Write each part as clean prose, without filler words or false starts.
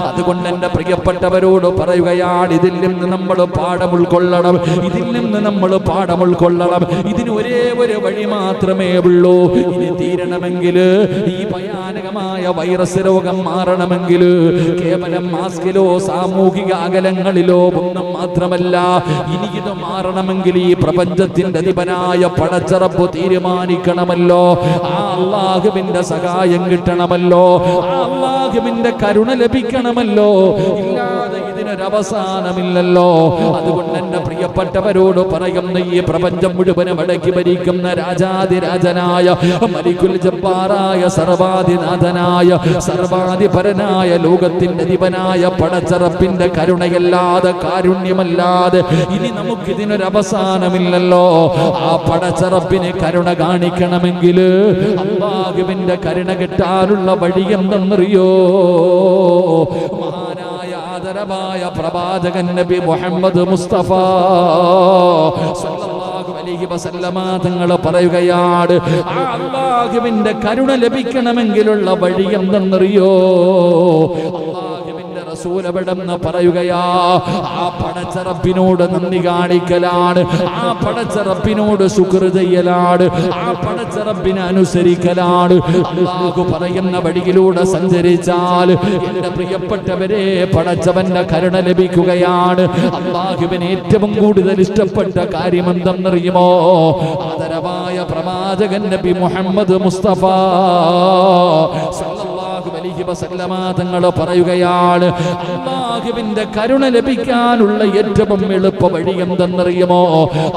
അതുകൊണ്ട് എന്റെ പ്രിയപ്പെട്ടവരോട് പറയുകയാണ്, ഇതിൽ നിന്ന് നമ്മൾ പാഠം ഉൾക്കൊള്ളണം, ഇതിൽ നിന്ന് നമ്മൾ പാഠം ഉൾക്കൊള്ളണം. ഇതിന് ഒരേ ഒരു വഴി മാത്രമേ ഉള്ളൂ. ഇനി തീരണമെങ്കിൽ, ഈ ഭയാനകമായ വൈറസ് രോഗം മാറണമെങ്കിൽ കേവലം മാസ്കിലോ സാമൂഹിക അകലങ്ങളിലോ ഒന്നും മാത്രമല്ല. ഇനി ഇത് മാറണമെങ്കിൽ ഈ പ്രപഞ്ചത്തിന്റെ അധിപനായ പടച്ചറപ്പ് തീരുമാനിക്കണമല്ലോ. ആ അല്ലാഹുവിന്റെ സഹായം കിട്ടണമല്ലോ, ആ അല്ലാഹുവിന്റെ കരുണ ലഭിക്കണമല്ലോ. ഇല്ലാതെ ഇതിനൊരവസാനമില്ലല്ലോ. അതുകൊണ്ട് എന്റെ പ്രിയപ്പെട്ടവരോട് പറയുന്ന, ഈ പ്രപഞ്ചം മുഴുവനും അടക്കി ഭരിക്കുന്ന രാജാതിരാജനായ മലിക്കുൽ ജബ്ബാറായ സർവാധിനാഥനായ സർവാധിപരനായ ലോകത്തിന്റെ അധിപനായ പടച്ചറപ്പിന്റെ കരുണയല്ലാതെ, കാരുണ്യമല്ലാതെ ഇനി നമുക്കിതിനൊരവസാനമില്ലല്ലോ. ആ പടച്ചറപ്പിന് കരുണ കാണിക്കണമെങ്കിൽ അല്ലാഹുവിന്റെ കരുണ കിട്ടാനുള്ള വഴി എന്തെന്നറിയോ? മഹാനായ ആദരവായ പ്രവാചകൻ നബി മുഹമ്മദ് മുസ്തഫ സല്ലല്ലാഹു അലൈഹി വസല്ലമ തങ്ങൾ പറയുകയാണ്, ആ അല്ലാഹുവിന്റെ കരുണ ലഭിക്കണമെങ്കിലുള്ള വഴി എന്തെന്നറിയോ? അല്ലാഹുവിന്റെ റസൂൽ എവിടെന്ന് പറയുകയാ, ആ പടച്ചറപ്പിനോട് നന്ദി കാണിക്കലാണ്, ആ പടച്ചറപ്പിനോട് ശുക്ർ ചെയ്യലാണ്, ആ പടച്ചറപ്പിനെ അനുസരിക്കലാണ്. അല്ലാഹു പറയുന്ന വഴിയിലൂടെ സഞ്ചരിച്ചാൽ എന്റെ പ്രിയപ്പെട്ടവരെ പടച്ചവന്റെ കരുണ ലഭിക്കുകയാണ്. അല്ലാഹുവിന് ഏറ്റവും കൂടുതൽ ഇഷ്ടപ്പെട്ട കാര്യം എന്തെന്നറിയുമോ? ആദരവായ പ്രവാചകൻ നബി മുഹമ്മദ് മുസ്തഫ സല്ലല്ലാഹു അലൈഹി വസല്ലമ തങ്ങൾ പറയുകയാണ്, അല്ലാഹുവിന്റെ കരുണ ലഭിക്കാനുള്ള ഏറ്റവും എളുപ്പ വഴി എന്തെന്നറിയുമോ?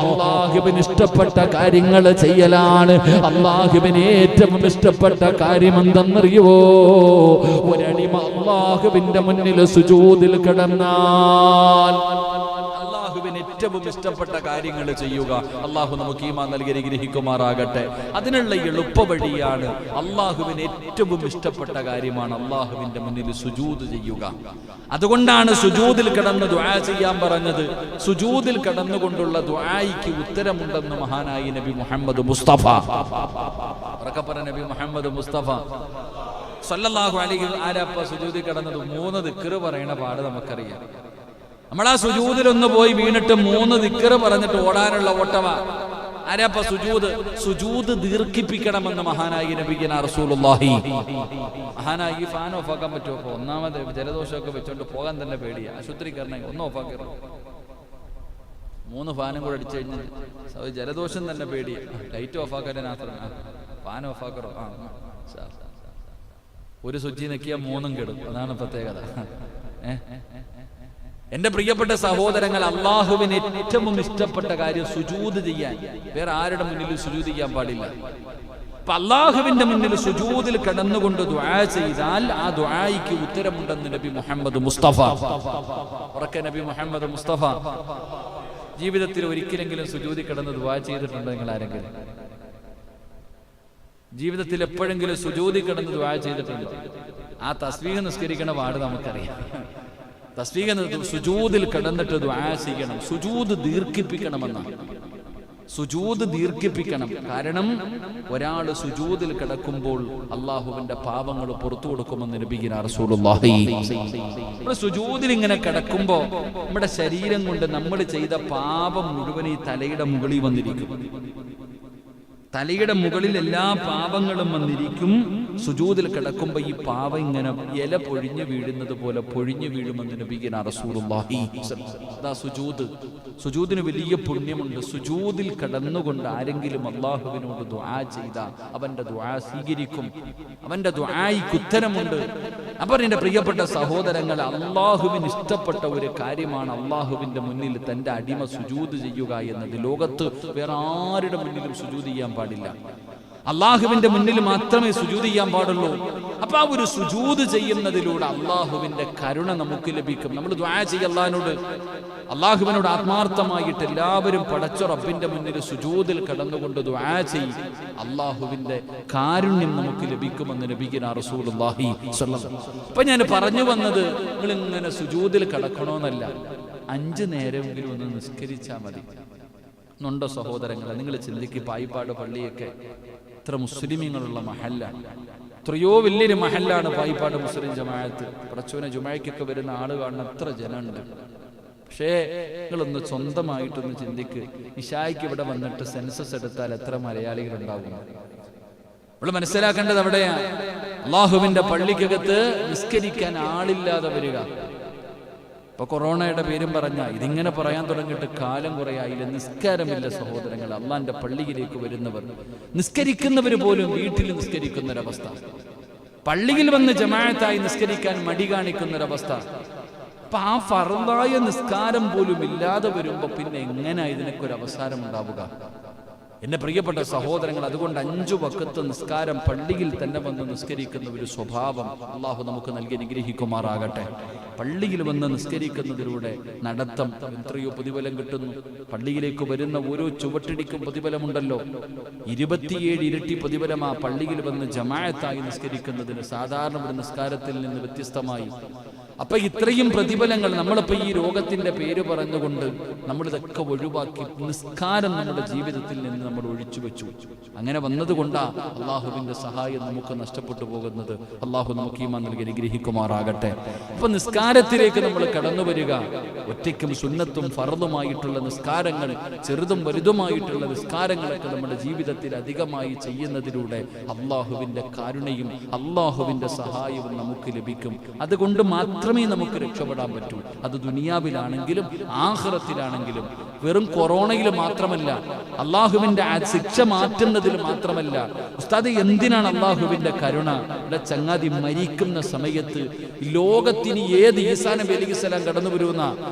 അല്ലാഹുവിന് ഇഷ്ടപ്പെട്ട കാര്യങ്ങൾ ചെയ്യലാണ്. അല്ലാഹുവിന് ഏറ്റവും ഇഷ്ടപ്പെട്ട കാര്യം എന്തെന്നറിയുമോ? ഒരടിമ അല്ലാഹുവിന്റെ മുന്നിൽ സുജൂദിൽ കിടന്നാൽ ഏറ്റവും ഇഷ്ടപ്പെട്ട കാര്യങ്ങൾ ചെയ്യുക. അള്ളാഹു നമുക്ക് ഈമാൻ നൽകി അനുഗ്രഹിക്കുമാറാകട്ടെ. അതിനുള്ള എളുപ്പ വഴിയാണ്, അള്ളാഹുവിന് ഏറ്റവും ഇഷ്ടപ്പെട്ട കാര്യമാണ് അള്ളാഹുവിന്റെ മുന്നിൽ സുജൂദ് ചെയ്യുക. അതുകൊണ്ടാണ് സുജൂദിൽ കിടന്ന് ദുആ ചെയ്യാൻ പറഞ്ഞത്. സുജൂദിൽ കിടന്നുകൊണ്ടുള്ള ദുആയ്ക്ക് ഉത്തരമുണ്ടെന്ന് മഹാനായി നബി മുഹമ്മദ് മുസ്തഫ, ഉറക്കെ നബി മുഹമ്മദ് മുസ്തഫ സല്ലല്ലാഹു അലൈഹി ആരപ്പ സുജൂദിൽ കിടന്നത് 3 ദിക്ർ പറയണ പാട് നമുക്കറിയാം. നമ്മളാ സുജൂദിലൊന്ന് പോയി വീണിട്ട് 3 ദിക്ർ പറഞ്ഞിട്ട് ഓടാനുള്ള ഓട്ടവാ. ആരാപ്പ സുജൂദ്? സുജൂദ് ദീർഘിപ്പിക്കണമെന്ന് മഹാനായി നബിഗന റസൂലുള്ളാഹി. മഹാനായി ഈ ഫാൻ ഓഫ് ആക്കാൻ പറ്റുമോ? അപ്പൊ ഒന്നാമത് ജലദോഷമൊക്കെ വെച്ചോണ്ട് പോകാൻ തന്നെ പേടിയാ. ആശുപത്രി കയറണമെങ്കിൽ ഒന്ന് ഓഫ് ആക്കി 3 ഫാനും കൂടെ അടിച്ചു കഴിഞ്ഞാൽ ജലദോഷം തന്നെ പേടിയാ. ലൈറ്റ് ഓഫ് ആക്കാൻ ഫാൻ ഓഫ് ആക്കറോ? ഒരു സ്വിച്ച് നെക്കിയാൽ 3 കെടും. അതാണ് പ്രത്യേകത. എന്റെ പ്രിയപ്പെട്ട സഹോദരങ്ങൾ, അള്ളാഹുവിന് ഏറ്റവും ഇഷ്ടപ്പെട്ട കാര്യം സുജൂദ് ചെയ്യാൻ. വേറെ ആരുടെ മുന്നിൽ സുജൂദ് ചെയ്യാൻ പാടില്ല. അപ്പൊ അള്ളാഹുവിന്റെ മുന്നിൽ സുജൂദിൽ കിടന്നുകൊണ്ട് ദുആ ചെയ്താൽ ആ ദുആയ്ക്ക് ഉത്തരമുണ്ടെന്ന് നബി മുഹമ്മദ് മുസ്തഫ, ഉറക്കെ നബി മുഹമ്മദ് മുസ്തഫ. ജീവിതത്തിൽ ഒരിക്കലെങ്കിലും സുജൂദിൽ കിടന്ന് ദുആ ചെയ്തിട്ടുണ്ടോ നിങ്ങൾ ആരെങ്കിലും? ജീവിതത്തിൽ എപ്പോഴെങ്കിലും സുജൂദിൽ കിടന്ന് ദുആ ചെയ്തിട്ടുണ്ടോ? ആ തസ്ബീഹ് നിസ്കരിക്കണ പാട് നമുക്കറിയാം. തസ്ബീഹ് സുജൂദിൽ കിടന്നിട്ട് ദുആ ചെയ്യണം. സുജൂദ് ദീർഘിപ്പിക്കണമെന്നാണ്. സുജൂദ് ദീർഘിപ്പിക്കണം. കാരണം ഒരാൾ സുജൂദിൽ കിടക്കുമ്പോൾ അള്ളാഹുവിന്റെ പാപങ്ങൾ പുറത്തു കൊടുക്കുമെന്ന് നബിഗന റസൂലുള്ളാഹി. നമ്മുടെ സുജൂദിൽ ഇങ്ങനെ കിടക്കുമ്പോ നമ്മുടെ ശരീരം കൊണ്ട് നമ്മൾ ചെയ്ത പാപം മുഴുവൻ ഈ തലയുടെ മുകളിൽ വന്നിരിക്കും. തലയുടെ മുകളിൽ എല്ലാ പാപങ്ങളും വന്നിരിക്കും. സുജൂദിൽ കിടക്കുമ്പോ ഈ പാപം ഇങ്ങനെ ഇല പൊഴിഞ്ഞു വീഴുന്നത് പോലെ പൊഴിഞ്ഞു വീഴുമെന്ന് നബിഗന റസൂലുള്ളാഹി. അതാ സുജൂദ്. സുജൂദിന് വലിയ പുണ്യമുണ്ട്. സുജൂദിൽ കിടന്നുകൊണ്ട് ആരെങ്കിലും അള്ളാഹുവിനോട് ദുആ ചെയ്താൽ അവന്റെ ദുആ സ്വീകരിക്കും. അവന്റെ ദുആയ്ക്ക് ഉത്തരമുണ്ട്. അപ്പോൾ എന്റെ പ്രിയപ്പെട്ട സഹോദരങ്ങൾ, അള്ളാഹുവിന് ഇഷ്ടപ്പെട്ട ഒരു കാര്യമാണ് അള്ളാഹുവിന്റെ മുന്നിൽ തന്റെ അടിമ സുജൂദ് ചെയ്യുക എന്നത്. ലോകത്ത് വേറെ ആരുടെ മുന്നിലും സുജൂദ് ചെയ്യാൻ പാടില്ല. അള്ളാഹുവിന്റെ മുന്നിൽ മാത്രമേ സുജൂദ് ചെയ്യാൻ പാടുള്ളൂ. അപ്പൊ ആ ഒരു സുജൂദ് ചെയ്യുന്നതിലൂടെ അള്ളാഹുവിന്റെ കരുണ നമുക്ക് ലഭിക്കും. നമ്മൾ ദുആ ചെയ്യ അള്ളാഹുവിനോട് ആത്മാർത്ഥമായിട്ട് എല്ലാവരും പടച്ച റബ്ബിന്റെ മുന്നിൽ സുജൂദിൽ കടന്നുകൊണ്ട് ദുആ ചെയ്യും. അള്ളാഹുവിന്റെ കാരുണ്യം നമുക്ക് ലഭിക്കുമെന്ന് നബിഗന റസൂലുള്ളാഹി സ്വല്ലല്ലാഹു അലൈഹി വസല്ലം. അപ്പൊ ഞാൻ പറഞ്ഞു വന്നത്, നിങ്ങൾ ഇങ്ങനെ സുജൂദിൽ കിടക്കണമെന്നല്ല, 5 നേരമെങ്കിലും ഒന്ന് നിസ്കരിച്ചാൽ മതി. ുണ്ടോ സഹോദരങ്ങളെ? നിങ്ങൾ ചിന്തിക്ക്, പായിപ്പാട് പള്ളിയൊക്കെ ഇത്ര മുസ്ലിമീങ്ങളുള്ള മഹല്ല, എത്രയോ വലിയൊരു മഹല്ലാണ് പായിപ്പാട് മുസ്ലിം ജമാഅത്ത്. പടച്ചോനെ ജുമഅയ്ക്കൊക്കെ വരുന്ന ആള് കാണുന്ന എത്ര ജനമുണ്ട്. പക്ഷേ നിങ്ങളൊന്ന് സ്വന്തമായിട്ടൊന്ന് ചിന്തിക്ക്, ഇശായിക്ക് ഇവിടെ വന്നിട്ട് സെൻസസ് എടുത്താൽ എത്ര മലയാളികൾ ഉണ്ടാകും? നമ്മൾ മനസ്സിലാക്കേണ്ടത് അവിടെയാണ്. അള്ളാഹുവിന്റെ പള്ളിക്കകത്ത് നിസ്കരിക്കാൻ ആളില്ലാതെ വരിക. ഇപ്പൊ കൊറോണയുടെ പേരും പറഞ്ഞ ഇതിങ്ങനെ പറയാൻ തുടങ്ങിയിട്ട് കാലം കുറേ ആയില്ല. നിസ്കാരമില്ല സഹോദരങ്ങൾ. അള്ളാന്റെ പള്ളിയിലേക്ക് വരുന്നവർ, നിസ്കരിക്കുന്നവർ പോലും വീട്ടിൽ നിസ്കരിക്കുന്നൊരവസ്ഥ, പള്ളിയിൽ വന്ന് ജമാഅത്തായി നിസ്കരിക്കാൻ മടി കാണിക്കുന്നൊരവസ്ഥ. അപ്പൊ ആ ഫർദായ നിസ്കാരം പോലും ഇല്ലാതെ വരുമ്പോ പിന്നെ എങ്ങനെ ഇതിനൊക്കെ ഒരു അവസാനം ഉണ്ടാവുക? എന്റെ പ്രിയപ്പെട്ട സഹോദരങ്ങൾ, അതുകൊണ്ട് 5 വഖത്ത് നിസ്കാരം പള്ളിയിൽ തന്നെ വന്ന് നിസ്കരിക്കുന്ന ഒരു സ്വഭാവം അള്ളാഹു നമുക്ക് നൽകി അനുഗ്രഹിക്കുമാറാകട്ടെ. പള്ളിയിൽ വന്ന് നിസ്കരിക്കുന്നതിലൂടെ നടത്തം എത്രയോ പ്രതിഫലം കിട്ടുന്നു. പള്ളിയിലേക്ക് വരുന്ന ഓരോ ചുവട്ടിടിക്കും പ്രതിഫലമുണ്ടല്ലോ. 27 ഇരട്ടി പ്രതിഫലം ആ പള്ളിയിൽ വന്ന് ജമാഅത്തായി നിസ്കരിക്കുന്നതിന്, സാധാരണ ഒരു നിസ്കാരത്തിൽ നിന്ന് വ്യത്യസ്തമായി. അപ്പൊ ഇത്രയും പ്രതിഫലങ്ങൾ നമ്മളിപ്പോ ഈ രോഗത്തിന്റെ പേര് പറഞ്ഞുകൊണ്ട് നമ്മളിതൊക്കെ ഒഴിവാക്കി നിസ്കാരം നമ്മുടെ ജീവിതത്തിൽ നിന്ന് നമ്മൾ ഒഴിച്ചു വെച്ചു. അങ്ങനെ വന്നതുകൊണ്ടാ അള്ളാഹുവിന്റെ സഹായം നമുക്ക് നഷ്ടപ്പെട്ടു പോകുന്നത്. അള്ളാഹു നമുക്ക് ഈമാൻ നൽകി അനുഗ്രഹിക്കുമാറാകട്ടെ. അപ്പൊ നിസ്കാരത്തിലേക്ക് നമ്മൾ കടന്നു വരിക. ഒറ്റയ്ക്കും സുന്നത്തും ഫർദുമായിട്ടുള്ള നിസ്കാരങ്ങൾ, ചെറുതും വലുതുമായിട്ടുള്ള നിസ്കാരങ്ങളൊക്കെ നമ്മുടെ ജീവിതത്തിൽ അധികമായി ചെയ്യുന്നതിലൂടെ അള്ളാഹുവിന്റെ കാരുണയും അള്ളാഹുവിന്റെ സഹായവും നമുക്ക് ലഭിക്കും. അതുകൊണ്ട് മാത്രമേ നമുക്ക് രക്ഷപ്പെടാൻ പറ്റൂ. അത് ദുനിയാവിലാണെങ്കിലും ആഖിറത്തിലാണെങ്കിലും. വെറും കൊറോണയിൽ മാത്രമല്ല, അള്ളാഹുവിന്റെ ശിക്ഷ മാറ്റുന്നതിൽ മാത്രമല്ല. ഉസ്താദ്, എന്തിനാണ് അള്ളാഹുവിന്റെ കരുണ? ചങ്ങാതി മരിക്കുന്ന സമയത്ത് ലോകത്തിന് ഏത് ഈസാ നബി അലൈഹിസ്സലാം കടന്നു വരുന്ന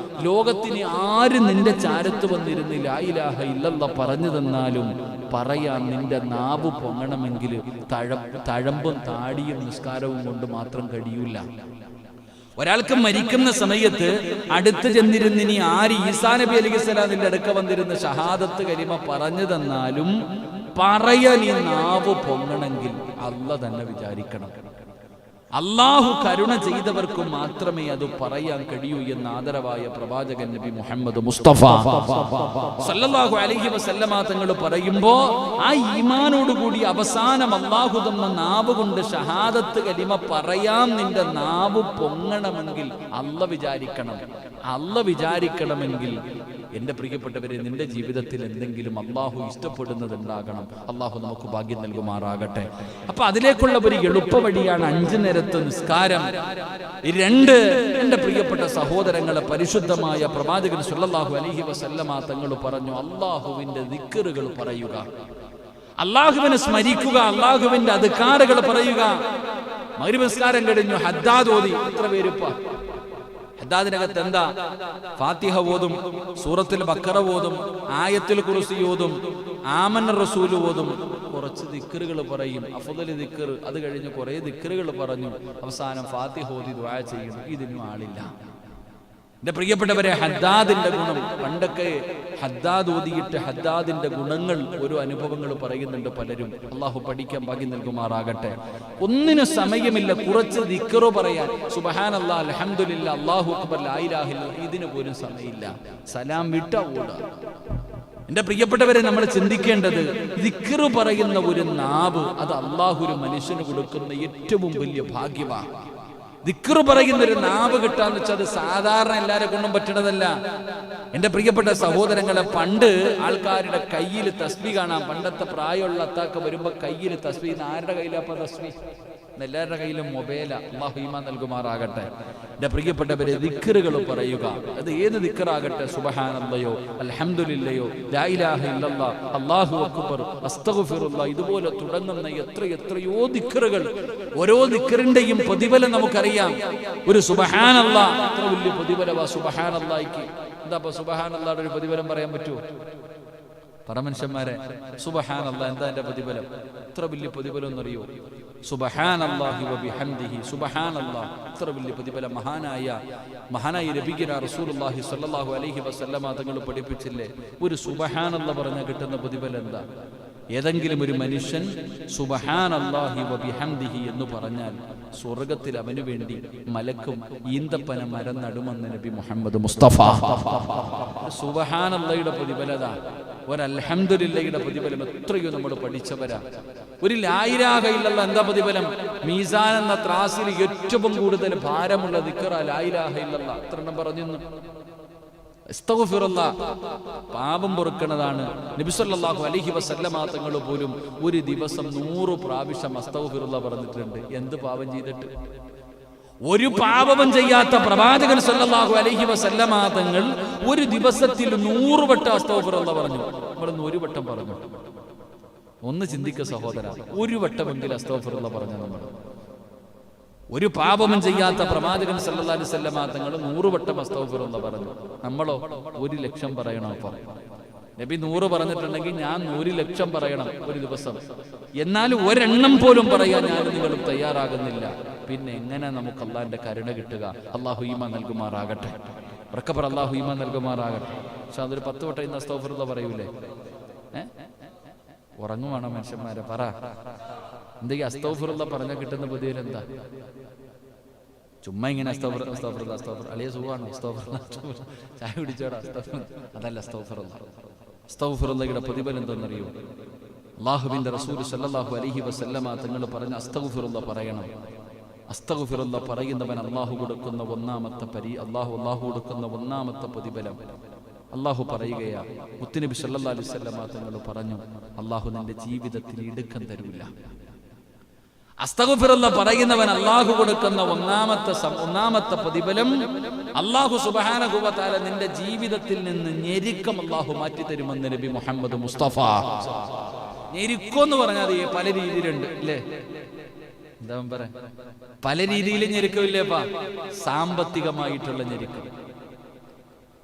ലോകത്തിന് ആര് നിന്റെ ചാരത്ത് വന്നിരുന്ന് ലാ ഇലാഹ ഇല്ലല്ലാഹ് പറഞ്ഞു തന്നാലും പറയാൻ നിന്റെ നാവ് പൊങ്ങണമെങ്കിൽ തഴമ്പും താടിയും നിസ്കാരവും കൊണ്ട് മാത്രം കഴിയൂല. ഒരാൾക്ക് മരിക്കുന്ന സമയത്ത് അടുത്ത് ചെന്നിരുന്നിനി ആര് ഈസാ നബി അലൈഹിസ്സലാം നിന്റെ അടുക്ക വന്നിരുന്ന് ഷഹാദത്ത് കലിമ പറഞ്ഞു തന്നാലും പറയാൻ ഈ നാവ് പൊങ്ങണമെങ്കിൽ അല്ലാഹ് തന്നെ വിചാരിക്കണം. അള്ളാഹു കരുണ ചെയ്തവർക്ക് മാത്രമേ അത് പറയാൻ കഴിയൂ എന്ന് ആദരവായ പ്രവാചകൻ നബി മുഹമ്മദ് മുസ്തഫ സല്ലല്ലാഹു അലൈഹി വസല്ലമ തങ്ങൾ പറയുമ്പോ ആ ഈമാനോടുകൂടി അവസാനം അള്ളാഹു തന്ന നാവ് കൊണ്ട് ഷഹാദത്ത് കലിമ പറയാൻ നിന്റെ നാവ് പൊങ്ങണമെങ്കിൽ അല്ലാഹ് വിചാരിക്കണം. അല്ലാഹ് വിചാരിക്കണമെങ്കിൽ എന്റെ പ്രിയപ്പെട്ടവരെ, നിന്റെ ജീവിതത്തിൽ എന്തെങ്കിലും അള്ളാഹു ഇഷ്ടപ്പെടുന്നത് ഉണ്ടാകണം. അള്ളാഹു നമുക്ക് ഭാഗ്യം നൽകുമാറാകട്ടെ. അപ്പൊ അതിലേക്കുള്ള ഒരു എളുപ്പ വഴിയാണ് 5 നേരത്തെ നിസ്കാരം. 2, എന്റെ പ്രിയപ്പെട്ട സഹോദരങ്ങളെ, പരിശുദ്ധമായ പ്രവാചകൻ സല്ലല്ലാഹു അലൈഹി വസല്ലമ തങ്ങൾ പറഞ്ഞു, അള്ളാഹുവിന്റെ ദിക്റുകൾ പറയുക, അള്ളാഹുവിനെ സ്മരിക്കുക, അള്ളാഹുവിന്റെ അദ്കാറുകൾ പറയുക. മഗ്രിബ് നിസ്കാരം കഴിഞ്ഞു, ഹദ്ദാദ് ഓതി. എത്ര പേരിപ്പ ഹദ്ദാദിനകത്ത് എന്താ? ഫാത്തിഹ ഓതും, സൂറത്തുൽ ബഖറ ഓതും, ആയത്തുൽ കുർസി ഓതും, ആമന റസൂൽ ഓതും, കുറച്ച് ദിക്റുകൾ പറയും, അഫ്ദൽ ദിക്ർ. അത് കഴിഞ്ഞ് കുറെ ദിക്റുകൾ പറഞ്ഞു, അവസാനം ഫാത്തിഹ ഓതി ദുആ ചെയ്യുന്നു. ഇതിനും ആളില്ല. എന്റെ പ്രിയപ്പെട്ടവരെ, ഹദ്ദാദിന്റെ ഗുണം, പണ്ടൊക്കെ ഹദ്ദാദ് ഓതിയിട്ട് ഹദ്ദാദിന്റെ ഗുണങ്ങൾ ഓരോ അനുഭവങ്ങൾ പറയുന്നുണ്ട് പലരും. അള്ളാഹു പഠിക്കാൻ ഭാഗ്യം നൽകുമാറാകട്ടെ. ഒന്നിനും സമയമില്ല കുറച്ച് ദിക്റ് പറയാൻ. സുബ്ഹാനല്ലാഹ്, അൽഹംദുലില്ലാഹ്, അല്ലാഹു അക്ബർ, ലാ ഇലാഹ ഇല്ലല്ലാഹ്, ഇതിന് പോലും സമയമില്ല. സലാം വിട്ട ഓടാ. എന്റെ പ്രിയപ്പെട്ടവരെ, നമ്മൾ ചിന്തിക്കേണ്ടത്, ദിക്റ് പറയുന്ന ഒരു നാവ്, അത് അള്ളാഹു ഒരു മനുഷ്യന് കൊടുക്കുന്ന ഏറ്റവും വലിയ ഭാഗ്യമാണ്. ദിക്റ് പറയുന്ന ഒരു നാവ് കിട്ടാന്ന് വെച്ചാൽ അത് സാധാരണ എല്ലാരെ കൊണ്ടും പറ്റണതല്ല. എന്റെ പ്രിയപ്പെട്ട സഹോദരങ്ങളെ, പണ്ട് ആൾക്കാരുടെ കയ്യിൽ തസ്ബീഹ് കാണാം. പണ്ടത്തെ പ്രായമുള്ള അത്താക്ക് വരുമ്പോ കയ്യിൽ തസ്ബീഹ്. ആരുടെ കയ്യിലപ്പ തസ്ബീഹ്? എല്ലാവരുടെ കയ്യിലും മൊബൈല. അല്ലാഹു ഈമാൻ നൽകുമാറാകട്ടെ. എന്റെ പ്രിയപ്പെട്ടവരെ, ദിക്റുകൾ പറയുക. അത് ഏത് ദിക്റാകട്ടെ, സുബ്ഹാനല്ലാഹയോ അൽഹംദുലില്ലയോ ലാ ഇലാഹ ഇല്ലല്ലാഹ് അല്ലാഹു അക്ബർ അസ്തഗ്ഫിറുല്ലാഹ്, ഇതുപോലെ തുടങ്ങുന്ന എത്രയോ ദിക്റുകൾ. ഓരോ ദിക്റിന്റെയും പ്രതിഫലം നമുക്കറിയാം. ഒരു സുബ്ഹാനല്ലാഹ് എത്ര വലിയ പ്രതിഫലമാ സുബ്ഹാനല്ലാഹിക്ക്. എന്താ സുബ്ഹാനല്ലാഹയുടെ ഒരു പ്രതിഫലം പറയാൻ പറ്റുമോ? പരമനുഷ്യന്മാരെ, സുബ്ഹാനല്ലാഹ് എന്താ എന്റെ പ്രതിഫലം? എത്ര വലിയ പ്രതിഫലം എന്നറിയോ? സുബ്ഹാനല്ലാഹി വബിഹംദിഹി, സുബ്ഹാനല്ലാഹ്, എത്ര വലിയ പ്രതിഫലം. മഹാനായ നബിയുനാ റസൂലുള്ളാഹി സ്വല്ലല്ലാഹു അലൈഹി വസല്ലമ തങ്ങൾ പഠിപ്പിച്ചില്ലേ, ഒരു സുബ്ഹാനല്ലാഹ് പറഞ്ഞാൽ കിട്ടുന്ന പ്രതിഫലം എന്താ? ഏതെങ്കിലും ഒരു മനുഷ്യൻ സുബ്ഹാനല്ലാഹി വബിഹംദിഹി എന്ന് പറഞ്ഞാൽ സ്വർഗത്തിൽ അവന് വേണ്ടി മലക്കും ഈന്തപ്പന മരം നടുമെന്ന് നബി മുഹമ്മദ് മുസ്തഫ. സുബ്ഹാനല്ലാഹിയുടെ പ്രതിഫലത, ഒരു അൽഹംദുലില്ലയുടെ പ്രതിഫലം എത്രയോ നമ്മൾ പഠിച്ചവരാ. ഒരു ലാ ഇലാഹ ഇല്ലല്ലാഹ് എന്താ പ്രതിഫലം? മീസാൻ എന്ന ത്രാസിൽ ഏറ്റവും കൂടുതൽ ഭാരമുള്ള ദിക്റ ലാ ഇലാഹ ഇല്ലല്ലാഹ്. എത്ര എണ്ണം പറഞ്ഞു? അസ്തഗ്ഫിറുല്ലാഹ് പാപം പൊറുക്കുന്നതാണ്. നബി സല്ലല്ലാഹു അലൈഹി വസല്ലമ തങ്ങൾ പോലും ഒരു ദിവസം 100 പ്രാവശ്യം അസ്തഗ്ഫിറുല്ലാഹ് പറഞ്ഞിട്ടുണ്ട്. എന്ത് പാപം ചെയ്തിട്ട്? ഒരു പാപവും ചെയ്യാത്ത പ്രവാചകൻ സല്ലല്ലാഹു അലൈഹി വസല്ലമ തങ്ങൾ ഒരു ദിവസത്തിൽ 100 വട്ടം അസ്തഗ്ഫിറുല്ലാഹ് പറഞ്ഞു. നമ്മളൊന്ന് ഒരു വട്ടം പറഞ്ഞു. ഒന്ന് ചിന്തിക്ക സഹോദര, ഒരു വട്ടമെങ്കിലും അസ്തഗ്ഫിറുല്ലാഹ് പറഞ്ഞു. നമ്മൾ ഒരു പാപവും ചെയ്യാത്ത പ്രവാചകൻ സല്ലല്ലാഹു അലൈഹി വസല്ലമ തങ്ങൾ 100 വട്ടം അസ്തഗ്ഫിറുല്ലാഹ് പറഞ്ഞു. നമ്മളോ 1,00,000 പറയണം. അപ്പം നബി 100 പറഞ്ഞിട്ടുണ്ടെങ്കിൽ ഞാൻ 1,00,000 പറയണം ഒരു ദിവസം. എന്നാൽ ഒരെണ്ണം പോലും പറയാൻ ഞാൻ നിങ്ങളും തയ്യാറാകുന്നില്ല. പിന്നെ എങ്ങനെ നമുക്ക് അള്ളാഹിന്റെ കരുണ കിട്ടുക? അള്ളാഹു ഈമാൻ നൽകുമാറാകട്ടെ. ഉറക്കപ്പറ അള്ളാഹു ഈമാൻ നൽകുമാറാകട്ടെ. പക്ഷെ അതൊരു 10 വട്ടം ഇന്ന് അസ്തഗ്ഫിറുല്ലാഹ് പറയൂലേ? ഉറങ്ങുവാണോ മനുഷ്യന്മാരെ? പറ. എന്തെങ്കിലും അസ്തഗ്ഫിറുല്ലാഹ് പറഞ്ഞാൽ കിട്ടുന്ന പ്രതിഫലം എന്താ? ചുമ്മാ ഇങ്ങനെ അസ്തഗ്ഫിറുല്ലാഹ് അളിയ സുഖമാണോ? അസ്തഗ്ഫിറുല്ലാഹ് ചായ കുടിച്ചോടാ അതല്ല അസ്തഗ്ഫിറുല്ലാഹ്. അസ്തഗ്ഫിറുല്ലാഹയുടെ പ്രതിഫലം എന്തെന്നറിയോ? അല്ലാഹുവിന്റെ റസൂൽ സല്ലല്ലാഹു അലൈഹി വസല്ലമ തങ്ങൾ പറഞ്ഞ അസ്തഗ്ഫിറുല്ലാഹ് പറയണം. അസ്തഗ്ഫിറുല്ലാഹ് പറയുന്നവൻ അല്ലാഹു കൊടുക്കുന്ന ഒന്നാമത്തെ പ്രതിഫലം അല്ലാഹു പറയുകയാ. മുത്തുനബി സല്ലല്ലാഹു അലൈഹി വസല്ലമ തങ്ങൾ പറഞ്ഞു, അല്ലാഹു നിന്റെ ജീവിതത്തിൽ ഇടുക്കം തരൂല. അസ്തഗ്ഫിറുല്ലാഹ് പറയുന്നവൻ അല്ലാഹു കൊടുക്കുന്ന ഒന്നാമത്തെ പ്രതിഫലം അല്ലാഹു സുബ്ഹാനഹു വ തആല നിന്റെ ജീവിതത്തിൽ നിന്ന് ഞെരുക്കം അല്ലാഹു മാറ്റി തരുമെന്ന് നബി മുഹമ്മദ് മുസ്തഫ. ഞെരുക്കം എന്ന് പറഞ്ഞാൽ പല രീതിയിലുണ്ട് അല്ലേ? എന്താ പറയാ? പല രീതിയിൽ ഞെരുക്കമില്ലേപ്പാ? സാമ്പത്തികമായിട്ടുള്ള ഞെരുക്കം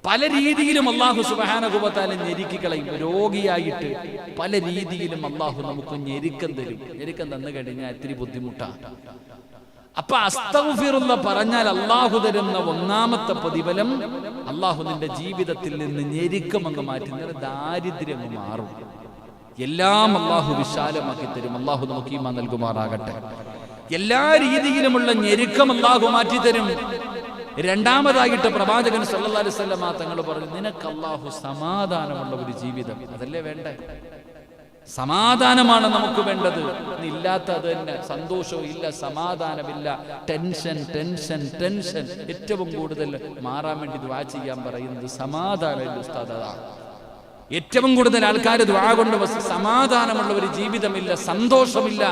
പല രീതിയിലും അല്ലാഹു സുബ്ഹാനഹു വ തആല ഞെരുക്കി കളയും. രോഗിയായിട്ട് പല രീതിയിലും അല്ലാഹു നമുക്ക് ഞെരുക്കം തരും. ഞെരുക്കം തന്നു കഴിഞ്ഞാൽ ഇത്തിരി ബുദ്ധിമുട്ടാണ്. അപ്പൊ അസ്തഗ്ഫിറുല്ലാഹ് പറഞ്ഞാൽ അല്ലാഹു തരുന്ന ഒന്നാമത്തെ പ്രതിഫലം അല്ലാഹു നിന്റെ ജീവിതത്തിൽ നിന്ന് ഞെരുക്കം അങ്ങ് മാറ്റി ദാരിദ്ര്യം മാറും. എല്ലാം അല്ലാഹു വിശാലമാക്കി തരും. അല്ലാഹു നമുക്ക് ഈമാൻ നൽകുമാറാകട്ടെ. എല്ലാ രീതിയിലുമുള്ള ഞെരുക്കം അല്ലാഹു മാറ്റി തരും. രണ്ടാമതായിട്ട് പ്രവാചകൻ സല്ലല്ലാഹു അലൈഹി വസല്ലമ തങ്ങൾ പറഞ്ഞു, നിനക്ക് അല്ലാഹു സമാധാനമുള്ള ഒരു ജീവിതം. അതല്ലേ വേണ്ടേ? സമാധാനമാണ് നമുക്ക് വേണ്ടത്. ഇല്ലാത്ത അത് തന്നെ. സന്തോഷവും ഇല്ല, സമാധാനമില്ല, ടെൻഷൻ ടെൻഷൻ ടെൻഷൻ. ഏറ്റവും കൂടുതൽ മാറാൻ വേണ്ടി ദുആ ചെയ്യാൻ പറയുന്നത് സമാധാനമില്ല ഉസ്താദ്. അതാണ് ഏറ്റവും കൂടുതൽ ആൾക്കാർ ദുആ കൊണ്ട് സമാധാനമുള്ള ഒരു ജീവിതമില്ല, സന്തോഷമില്ല.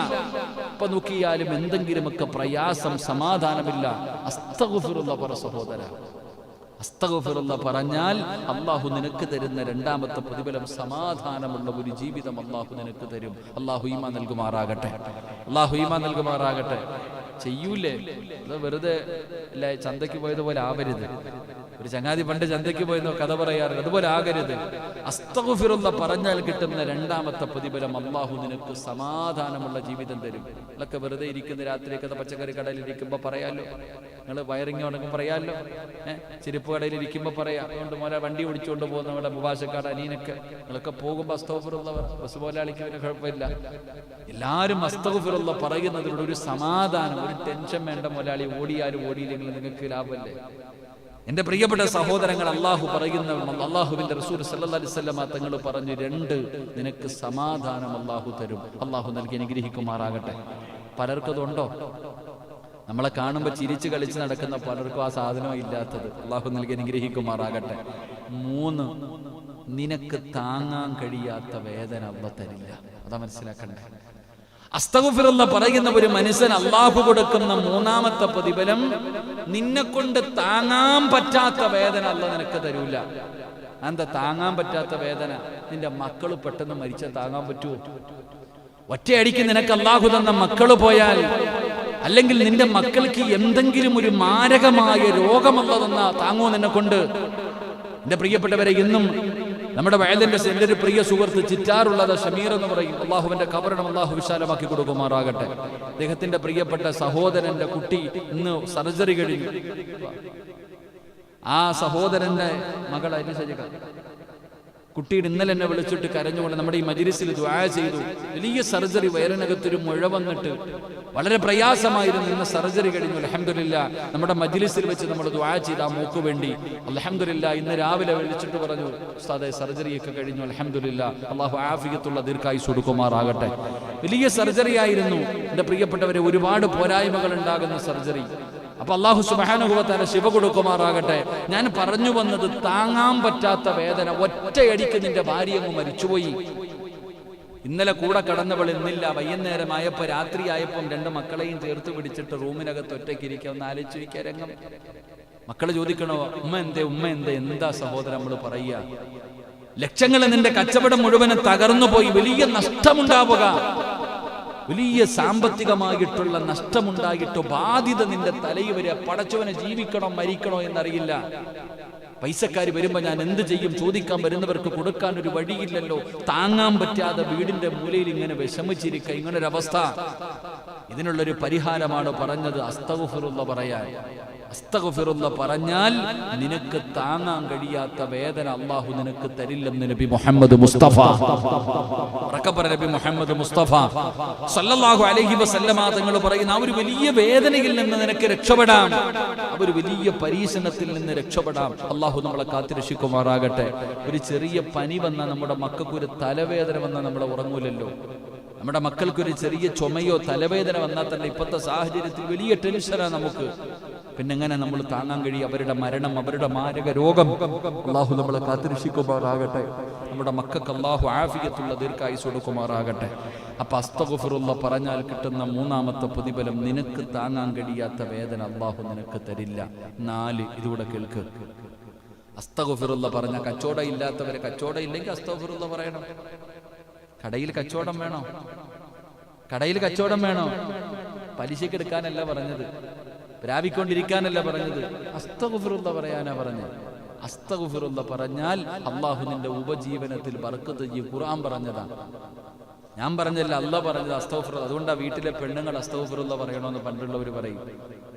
ഇപ്പൊ നോക്കിയാലും എന്തെങ്കിലുമൊക്കെ പ്രയാസം, സമാധാനമില്ല. അസ്തഗ്ഫിറുല്ലാഹ് പറ സഹോദര. അസ്തഗ്ഫിറുല്ലാഹ് പറഞ്ഞാൽ അല്ലാഹു നിനക്ക് തരുന്ന രണ്ടാമത്തെ പ്രതിഫലം സമാധാനമുള്ള ഒരു ജീവിതം അല്ലാഹു നിനക്ക് തരും. അല്ലാഹു ഈമാൻ നൽകുമാറാകട്ടെ. അല്ലാഹു ഈമാൻ നൽകുമാറാകട്ടെ. ചെയ്യൂലേ? അത് വെറുതെ അല്ല, ചന്തയ്ക്ക് പോയതുപോലെ ആവരുത്. ഒരു ചങ്ങാതി പണ്ട് ചന്തയ്ക്ക് പോയെന്നോ കഥ പറയാറുണ്ട്. അതുപോലെ ആകരുത്. അസ്തഗ്ഫിറുല്ലാഹ് പറഞ്ഞാൽ കിട്ടുന്ന രണ്ടാമത്തെ പ്രതിഫലം അല്ലാഹു നിനക്ക് സമാധാനമുള്ള ജീവിതം തരും. ഇതൊക്കെ വെറുതെ ഇരിക്കുന്ന രാത്രിയൊക്കെ പച്ചക്കറി കടയിൽ ഇരിക്കുമ്പോ പറയാലോ, നിങ്ങൾ വയറിങ് ഉണ്ടെങ്കിൽ പറയാലോ, ചെരുപ്പ് കടയിൽ ഇരിക്കുമ്പോ പറയാം. അതുകൊണ്ട് മോനെ വണ്ടി ഓടിച്ചുകൊണ്ട് പോകുന്ന നമ്മുടെ മുബാശക്കാട് അനീനൊക്കെ നിങ്ങളൊക്കെ പോകുമ്പോ അസ്തഗ്ഫിറുല്ലാഹ് ബസ് മുതലാളിക്ക് കുഴപ്പമില്ല. എല്ലാവരും അസ്തഗ്ഫിറുല്ലാഹ് പറയുന്നതിലൂടെ ഒരു സമാധാനം, ഒരു ടെൻഷൻ വേണ്ട. മുതലാളി ഓടിയാലും ഓടിയില്ലെങ്കിൽ നിങ്ങൾക്ക് ലാഭമല്ലേ? എന്റെ പ്രിയപ്പെട്ട സഹോദരങ്ങൾ, അല്ലാഹു പറയുന്ന അല്ലാഹുവിന്റെ റസൂൽ സല്ലല്ലാഹു അലൈഹി വസല്ലമ തങ്ങൾ പറഞ്ഞു, 2 നിനക്ക് സമാധാനം അല്ലാഹു തരും. അല്ലാഹു നൽകി അനുഗ്രഹിക്കുമാറാകട്ടെ. പലർക്കും അതുണ്ടോ? നമ്മളെ കാണുമ്പോൾ ചിരിച്ചു കളിച്ച് നടക്കുന്ന പലർക്കും ആ സാധനം ഇല്ലാത്തത്. അല്ലാഹു നൽകി അനുഗ്രഹിക്കുമാറാകട്ടെ. 3 നിനക്ക് താങ്ങാൻ കഴിയാത്ത വേദന അല്ലാഹു തരില്ല. അതാ മനസ്സിലാക്കണ്ടേ. അസ്തഗ്ഫിറുല്ലാഹ് പറയുന്ന ഒരു മനുഷ്യൻ അല്ലാഹു കൊടുക്കുന്ന മൂന്നാമത്തെ പ്രതിഫലം നിന്നെ കൊണ്ട് താങ്ങാൻ പറ്റാത്ത വേദന അല്ലാഹു നിനക്ക് തരൂല. എന്താ താങ്ങാൻ പറ്റാത്ത വേദന? നിന്റെ മക്കൾ പെട്ടെന്ന് മരിച്ചാൽ താങ്ങാൻ പറ്റുമോ? ഒറ്റയടിക്ക് നിനക്ക് അല്ലാഹു തന്ന മക്കള് പോയാൽ, അല്ലെങ്കിൽ നിന്റെ മക്കൾക്ക് എന്തെങ്കിലും ഒരു മാരകമായ രോഗമല്ല തന്ന താങ്ങോ നിന്നെ കൊണ്ട്? എന്റെ പ്രിയപ്പെട്ടവരെ, ഇന്നും നമ്മുടെ വയലിന്റെ എന്റെ ഒരു പ്രിയ സുഹൃത്ത് ചിറ്റാറുള്ളത് ഷമീർ എന്ന് പറയും. അള്ളാഹുവിന്റെ ഖബറിടം അള്ളാഹു വിശാലമാക്കി കൊടുക്കുമാറാകട്ടെ. അദ്ദേഹത്തിന്റെ പ്രിയപ്പെട്ട സഹോദരന്റെ കുട്ടി ഇന്ന് സർജറി കഴിഞ്ഞു. ആ സഹോദരന്റെ മകൾ അനുസരിക്ക കുട്ടിയുടെ ഇന്നലെ എന്നെ വിളിച്ചിട്ട് കരഞ്ഞുകൊണ്ട് നമ്മുടെ ഈ മജ്‌ലിസിൽ ദുആ ചെയ്തു. വലിയ സർജറി, വയറിനകത്തൊരു മുഴ വന്നിട്ട് വളരെ പ്രയാസമായിരുന്നു. ഇന്ന് സർജറി കഴിഞ്ഞു അൽഹംദുലില്ലാഹ്. നമ്മുടെ മജ്‌ലിസിൽ വെച്ച് നമ്മൾ ദുആ ചെയ്ത ആ മോക്ക് വേണ്ടി അൽഹംദുലില്ലാഹ് ഇന്ന് രാവിലെ വിളിച്ചിട്ട് പറഞ്ഞു, ഉസ്താദേ സർജറിയൊക്കെ കഴിഞ്ഞു അൽഹംദുലില്ലാഹ്, അല്ലാഹു ആഫിയത്തുള്ള ദീർഘായുസ്സ് കൊടുക്കുമാറാകട്ടെ. വലിയ സർജറി ആയിരുന്നു എൻ്റെ പ്രിയപ്പെട്ടവരെ, ഒരുപാട് പോരായ്മകൾ ഉണ്ടാകുന്ന സർജറി. അപ്പൊ അല്ലാഹു സുബ്ഹാനഹു വ തആല ശിഫ കൊടുക്കുമാറാകട്ടെ. ഞാൻ പറഞ്ഞു വന്നത്, താങ്ങാൻ പറ്റാത്ത വേദന, ഒറ്റയടിക്ക് നിന്റെ ഭാര്യ അങ്ങ് മരിച്ചുപോയി. ഇന്നലെ കൂടെ കടന്നവൾ ഇന്നില്ല. വൈകുന്നേരമായപ്പോ, രാത്രിയായപ്പം 2 മക്കളെയും ചേർത്ത് പിടിച്ചിട്ട് റൂമിനകത്ത് ഒറ്റയ്ക്കിരിക്കുക. ഒന്ന് ആലോചിച്ച് നോക്കിയ രംഗം. മക്കള് ചോദിക്കണോ, ഉമ്മ എന്തേ എന്താ സഹോദരൻ നമ്മൾ പറയുക? ലക്ഷങ്ങൾ നിന്റെ കച്ചവടം മുഴുവനും തകർന്നു പോയി, വലിയ നഷ്ടമുണ്ടാവുക, വലിയ സാമ്പത്തികമായിട്ടുള്ള നഷ്ടമുണ്ടായിട്ട് ബാധ്യത നിന്റെ തലയിൽ വരിക. പടച്ചവനെ ജീവിക്കണോ മരിക്കണോ എന്നറിയില്ല. പൈസക്കാർ വരുമ്പോ ഞാൻ എന്ത് ചെയ്യും? ചോദിക്കാൻ വരുന്നവർക്ക് കൊടുക്കാൻ ഒരു വഴിയില്ലല്ലോ. താങ്ങാൻ പറ്റാതെ വീടിന്റെ മൂലയിൽ ഇങ്ങനെ വിഷമിച്ചിരിക്കുക, ഇങ്ങനൊരവസ്ഥ. ഇതിനുള്ളൊരു പരിഹാരമാണ് പറഞ്ഞത് അസ്തഗ്ഫിറുള്ള പറയാൻ. അസ്തഗ്ഫിറുള്ള പറഞ്ഞാൽ നിനക്ക് താങ്ങാൻ കഴിയാത്ത വേദന അല്ലാഹു നിനക്ക് തരില്ലെന്ന് നബി മുഹമ്മദ് മുസ്തഫ. നബി മുഹമ്മദ് മുസ്തഫ സല്ലല്ലാഹു അലൈഹി വസല്ലമ തങ്ങൾ പറയുന്ന ആ ഒരു വലിയ വേദനയിൽ നിന്ന് നിനക്ക് രക്ഷപ്പെടാം, ആ ഒരു വലിയ പരീക്ഷണത്തിൽ നിന്ന് രക്ഷപ്പെടാം. അല്ലാഹു നമ്മളെ കാത്തുരക്ഷിക്കുമാറാകട്ടെ. ഒരു ചെറിയ പനി വന്നാൽ, നമ്മുടെ മക്കൾക്കൊരു തലവേദന വന്നാൽ നമ്മൾ ഉറങ്ങൂലല്ലോ. നമ്മുടെ മക്കൾക്കൊരു ചെറിയ ചുമയോ തലവേദന വന്നാൽ തന്നെ ഇപ്പോഴത്തെ സാഹചര്യത്തിൽ വലിയ ടെൻഷനാണ് നമുക്ക്. പിന്നെ എങ്ങനെ നമ്മൾ താങ്ങാൻ കഴിയും അവരുടെ മരണം, അവരുടെ മാരക രോഗം? അല്ലാഹു നമ്മളെ കാത്തുരക്ഷിക്കുമാറാകട്ടെ. നമ്മുടെ മക്കൾക്ക് അല്ലാഹു ആഫിയത്തുള്ള ദീർഘായുസ്സ് കൊടുക്കുമാറാകട്ടെ. അപ്പൊ അസ്തഗ്ഫിറുള്ള പറഞ്ഞാൽ കിട്ടുന്ന 3ാമത്തെ പ്രതിഫലം, നിനക്ക് താങ്ങാൻ കഴിയാത്ത വേദന അല്ലാഹു നിനക്ക് തരില്ല. 4 ഇതുകൂടെ കേൾക്ക്. അസ്തഗ്ഫിറുള്ള പറഞ്ഞ കച്ചവടം ഇല്ലാത്തവരെ, കച്ചവടം ഇല്ലെങ്കിൽ അസ്തഗ്ഫിറുള്ള പറയണം. കടയിൽ കച്ചവടം വേണോ? കടയിൽ കച്ചവടം വേണോ? പലിശക്ക് എടുക്കാനല്ല പറഞ്ഞത്, പ്രാപിക്കൊണ്ടിരിക്കാനല്ല പറഞ്ഞത്, അസ്തഗ്ഫിറുള്ള പറയാനാ പറഞ്ഞത്. അസ്തഗ്ഫിറുള്ള പറഞ്ഞാൽ അല്ലാഹു നിന്റെ ഉപജീവനത്തിൽ ബർക്കത്ത് ചെയ്യും. ഖുർആൻ പറഞ്ഞതാണ്, ഞാൻ പറഞ്ഞല്ല, അല്ലാഹ് പറഞ്ഞത് അസ്തഗ്ഫിറുള്ള. അതുകൊണ്ടാണ് വീട്ടിലെ പെണ്ണുങ്ങൾ അസ്തഗ്ഫിറുള്ള പറയണമെന്ന് പണ്ടുള്ളവർ പറയും.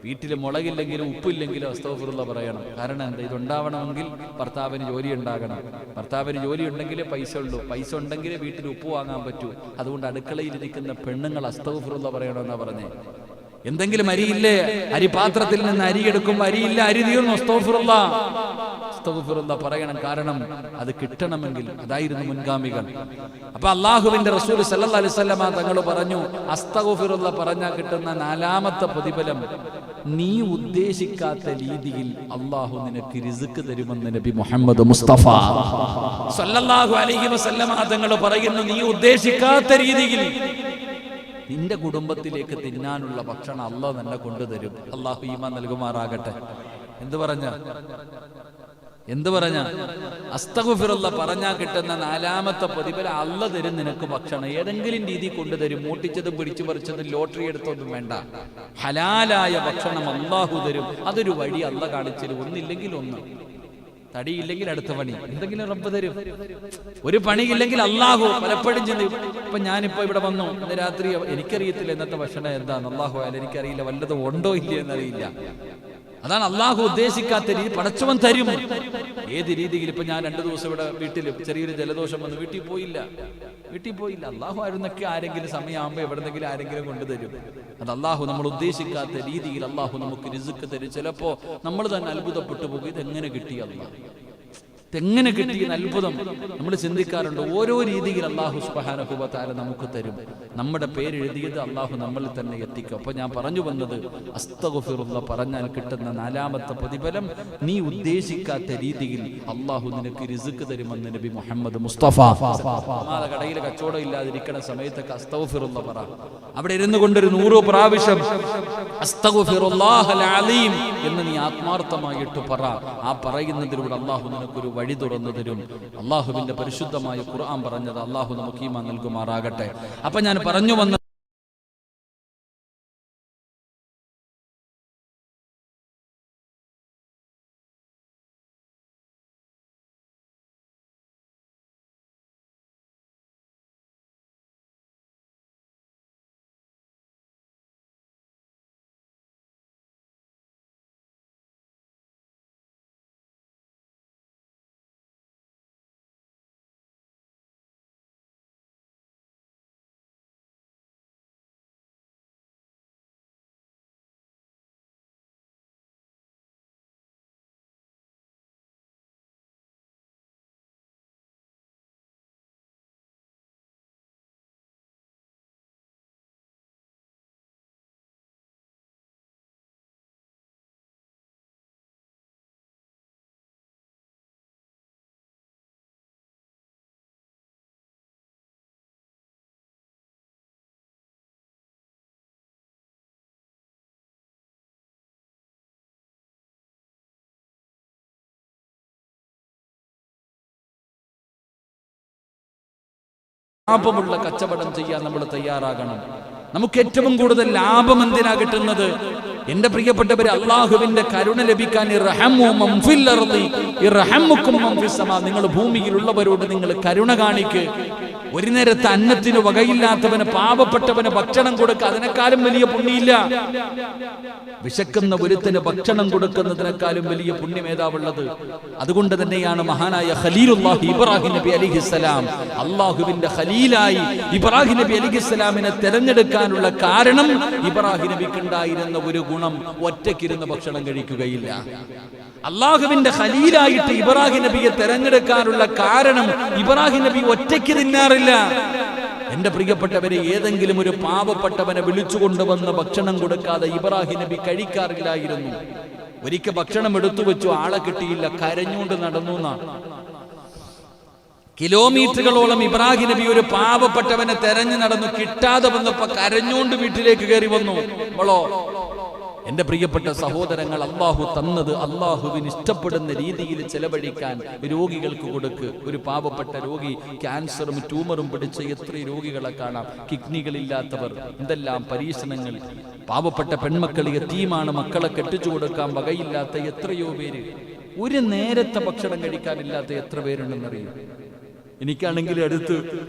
വീട്ടിൽ മുളകില്ലെങ്കിലും ഉപ്പില്ലെങ്കിലും അസ്തഗ്ഫിറുള്ള പറയണം. കാരണം എന്താ? ഇതുണ്ടാവണമെങ്കിൽ ഭർത്താവിന് ജോലി ഉണ്ടാകണം. ഭർത്താവിന് ജോലി ഉണ്ടെങ്കിലേ പൈസ ഉള്ളൂ. പൈസ ഉണ്ടെങ്കിലേ വീട്ടിൽ ഉപ്പ് വാങ്ങാൻ പറ്റൂ. അതുകൊണ്ട് അടുക്കളയിലിരിക്കുന്ന പെണ്ണുങ്ങൾ അസ്തഗ്ഫിറുള്ള പറയണമെന്നാ പറഞ്ഞേ. എന്തെങ്കിലും അരിയില്ലേ, അരിപാത്രത്തിൽ നിന്ന് അരി എടുക്കുമ്പോൾ അരിയില്ല, അരി തീർന്നു, അസ്തഗ്ഫിറുള്ള പറയണം. കാരണം അത് കിട്ടണമെങ്കിൽ അതായിരുന്നു മുൻഗാമികൾ. അപ്പൊ അല്ലാഹുവിന്റെ റസൂൽ സല്ലല്ലാഹു അലൈഹി വസല്ലമ തങ്ങൾ പറഞ്ഞു, അസ്തഗ്ഫിറുള്ള പറഞ്ഞാൽ കിട്ടുന്ന 4ാമത്തെ പ്രതിഫലം, നീ ഉദ്ദേശിക്കാത്ത രീതിയിൽ അല്ലാഹു നിനക്ക് റിസ്ക് തരുമെന്ന് നബി മുഹമ്മദ് മുസ്തഫ സല്ലല്ലാഹു അലൈഹി വസല്ലമ തങ്ങൾ പറയുന്നു. നീ ഉദ്ദേശിക്കാത്ത രീതിയിൽ നിന്റെ കുടുംബത്തിലേക്ക് തിന്നാനുള്ള ഭക്ഷണം അല്ലാഹു തന്നെ കൊണ്ടുതരും. അല്ലാഹു ഈമാൻ നൽകുമാറാകട്ടെ. എന്ത് പറഞ്ഞ അസ്തഗ്ഫിറുള്ള പറഞ്ഞാൽ കിട്ടുന്ന 4ാമത്തെ പ്രതിഫലം, അല്ലാഹു തരും നിനക്ക് ഭക്ഷണം. ഏതെങ്കിലും രീതി കൊണ്ടുതരും. മൂട്ടിച്ചതും പിടിച്ചു പറിച്ചതും ലോട്ടറി എടുത്തൊന്നും വേണ്ട. ഹലാലായ ഭക്ഷണം അല്ലാഹു തരും. അതൊരു വഴി അല്ലാഹു കാണിച്ചു. ഒന്നില്ലെങ്കിൽ ഒന്ന്, തടിയില്ലെങ്കിൽ അടുത്ത പണി, എന്തെങ്കിലും റബ്ബ് തരും. ഒരു പണിയില്ലെങ്കിൽ അല്ലാഹു പലപ്പോഴും ചെന്ന്, ഇപ്പൊ ഞാനിപ്പോ ഇവിടെ വന്നു, ഇന്ന് രാത്രി എനിക്കറിയത്തില്ല ഇന്നത്തെ ഭക്ഷണം എന്താന്ന്. അല്ലാഹു അല്ല, എനിക്കറിയില്ല, വല്ലതും ഉണ്ടോ ഇല്ലയോ എന്നറിയില്ല. അതാണ് അല്ലാഹു ഉദ്ദേശിക്കാത്ത രീതി പടച്ചവൻ തരും. ഏത് രീതിയിൽ? ഇപ്പൊ ഞാൻ 2 ദിവസം ഇവിടെ വീട്ടിൽ ചെറിയൊരു ജലദോഷം വന്നു, വീട്ടിൽ പോയില്ല. അല്ലാഹു ആയിരുന്നൊക്കെ ആരെങ്കിലും സമയമാകുമ്പോ എവിടെന്നെങ്കിലും ആരെങ്കിലും കൊണ്ടുതരും. അത് അല്ലാഹു നമ്മൾ ഉദ്ദേശിക്കാത്ത രീതിയിൽ അല്ലാഹു നമുക്ക് റിസ്ക് തരും. ചിലപ്പോ നമ്മൾ തന്നെ അത്ഭുതപ്പെട്ടു പോകും, ഇതെങ്ങനെ കിട്ടി അല്ലാഹ്, ഇതെങ്ങനെ കിട്ടിയെന്ന് അത്ഭുതം നമ്മൾ ചിന്തിക്കാറുണ്ട്. ഓരോ രീതിയിൽ അല്ലാഹു സുബ്ഹാനഹു വ തആല നമുക്ക് തരും. നമ്മുടെ പേരെഴുതിയത് അല്ലാഹു നമ്മളിൽ തന്നെ എത്തിക്കും. അപ്പൊ ഞാൻ പറഞ്ഞു വന്നത്, അസ്തഗ്ഫിറുള്ള പറഞ്ഞാൽ കിട്ടുന്ന 4ാമത്തെ പ്രതിഫലം, നീ ഉദ്ദേശിക്കാത്ത രീതിയിൽ അല്ലാഹു നിനക്ക് റിസ്ക് തരുമെന്ന് നബി മുഹമ്മദ് മുസ്തഫ. കടയിൽ കച്ചവടം ഇല്ലാതിരിക്കുന്ന സമയത്തൊക്കെ അസ്തഗ്ഫിറുള്ള പറ. അവിടെ ഇരുന്നു കൊണ്ടൊരു 100 പ്രാവശ്യം അസ്തഗ്ഫിറുല്ലാഹൽ അലീം എന്ന് നീ ആത്മാർത്ഥമായിട്ട് പറ. ആ പറയുന്നതിലൂടെ അല്ലാഹു നിനക്കൊരു വഴി തുറന്നു തരും. അല്ലാഹുവിന്റെ പരിശുദ്ധമായ ഖുർആൻ പറഞ്ഞത് അല്ലാഹു നമുക്ക് ഈമാൻ നൽകുമാറാകട്ടെ. അപ്പൊ ഞാൻ പറഞ്ഞു വന്ന ലാഭമുള്ള കച്ചവടം ചെയ്യാൻ നമ്മൾ തയ്യാറാകണം. നമുക്ക് ഏറ്റവും കൂടുതൽ ലാഭം എന്തിനാ കിട്ടുന്നത്? എന്റെ പ്രിയപ്പെട്ടവരെ, അള്ളാഹുവിന്റെ കരുണ ലഭിക്കാൻ നിങ്ങൾ ഭൂമിയിലുള്ളവരോട് നിങ്ങൾ കരുണ കാണിക്ക്. ഒരു നേരത്തെ അന്നത്തിന് വകയില്ലാത്തവന്, പാവപ്പെട്ടവന് ഭക്ഷണം കൊടുക്കുക, അതിനേക്കാളും വലിയ പുണ്യമില്ല. വിശക്കുന്ന ഒരുത്തിന് ഭക്ഷണം കൊടുക്കുന്നതിനേക്കാളും വലിയ പുണ്യമേതാവുള്ളത്? അതുകൊണ്ട് തന്നെയാണ് മഹാനായ ഖലീലുല്ലാഹി ഇബ്രാഹിം നബി അലൈഹിസ്സലാം, അള്ളാഹുവിന്റെ ഖലീലായി ഇബ്രാഹിം നബി അലൈഹിസ്സലാമിനെ തെരഞ്ഞെടുക്കാനുള്ള കാരണം, ഇബ്രാഹിം നബിക്കുണ്ടായിരുന്ന ഒരു ഗുണം, ഒറ്റയ്ക്കിരുന്ന് ഭക്ഷണം കഴിക്കുകയില്ല. അള്ളാഹുവിന്റെ ഖലീലായിട്ട് ഇബ്രാഹിം നബിയെ തെരഞ്ഞെടുക്കാനുള്ള കാരണം, ഇബ്രാഹിം നബി ഒറ്റയ്ക്ക് തിന്നാറില്ല. എന്റെ പ്രിയപ്പെട്ടവരെ, ഏതെങ്കിലും ഒരു പാവപ്പെട്ടവനെ വിളിച്ചുകൊണ്ടുവന്ന് ഭക്ഷണം കൊടുക്കാതെ ഇബ്രാഹിം നബി കഴിക്കാറില്ലായിരുന്നു. ഒരിക്കൽ ഭക്ഷണം എടുത്തു വെച്ചു, ആളെ കിട്ടിയില്ല, കരഞ്ഞുകൊണ്ട് നടന്നു എന്നാണ്. കിലോമീറ്ററുകളോളം ഇബ്രാഹിം നബി ഒരു പാവപ്പെട്ടവനെ തെരഞ്ഞു നടന്നു, കിട്ടാതെ വന്നപ്പോ കരഞ്ഞുകൊണ്ട് വീട്ടിലേക്ക് കയറി വന്നു. അവളോ, എന്റെ പ്രിയപ്പെട്ട സഹോദരങ്ങൾ, അള്ളാഹു തന്നത് അള്ളാഹുവിന് ഇഷ്ടപ്പെടുന്ന രീതിയിൽ ചെലവഴിക്കാൻ രോഗികൾക്ക് കൊടുക്ക്. ഒരു പാവപ്പെട്ട രോഗി, ക്യാൻസറും ട്യൂമറും പിടിച്ച എത്ര രോഗികളെ കാണാം, കിഡ്നികളില്ലാത്തവർ, എന്തെല്ലാം പരീക്ഷണങ്ങൾ. പാവപ്പെട്ട പെൺമക്കൾ യതീമാണ്, മക്കളെ കെട്ടിച്ചു കൊടുക്കാൻ വകയില്ലാത്ത എത്രയോ പേര്. ഒരു നേരത്തെ ഭക്ഷണം കഴിക്കാനില്ലാത്ത എത്ര പേരുണ്ടെന്നറിയും. എനിക്കാണെങ്കിൽ അടുത്ത്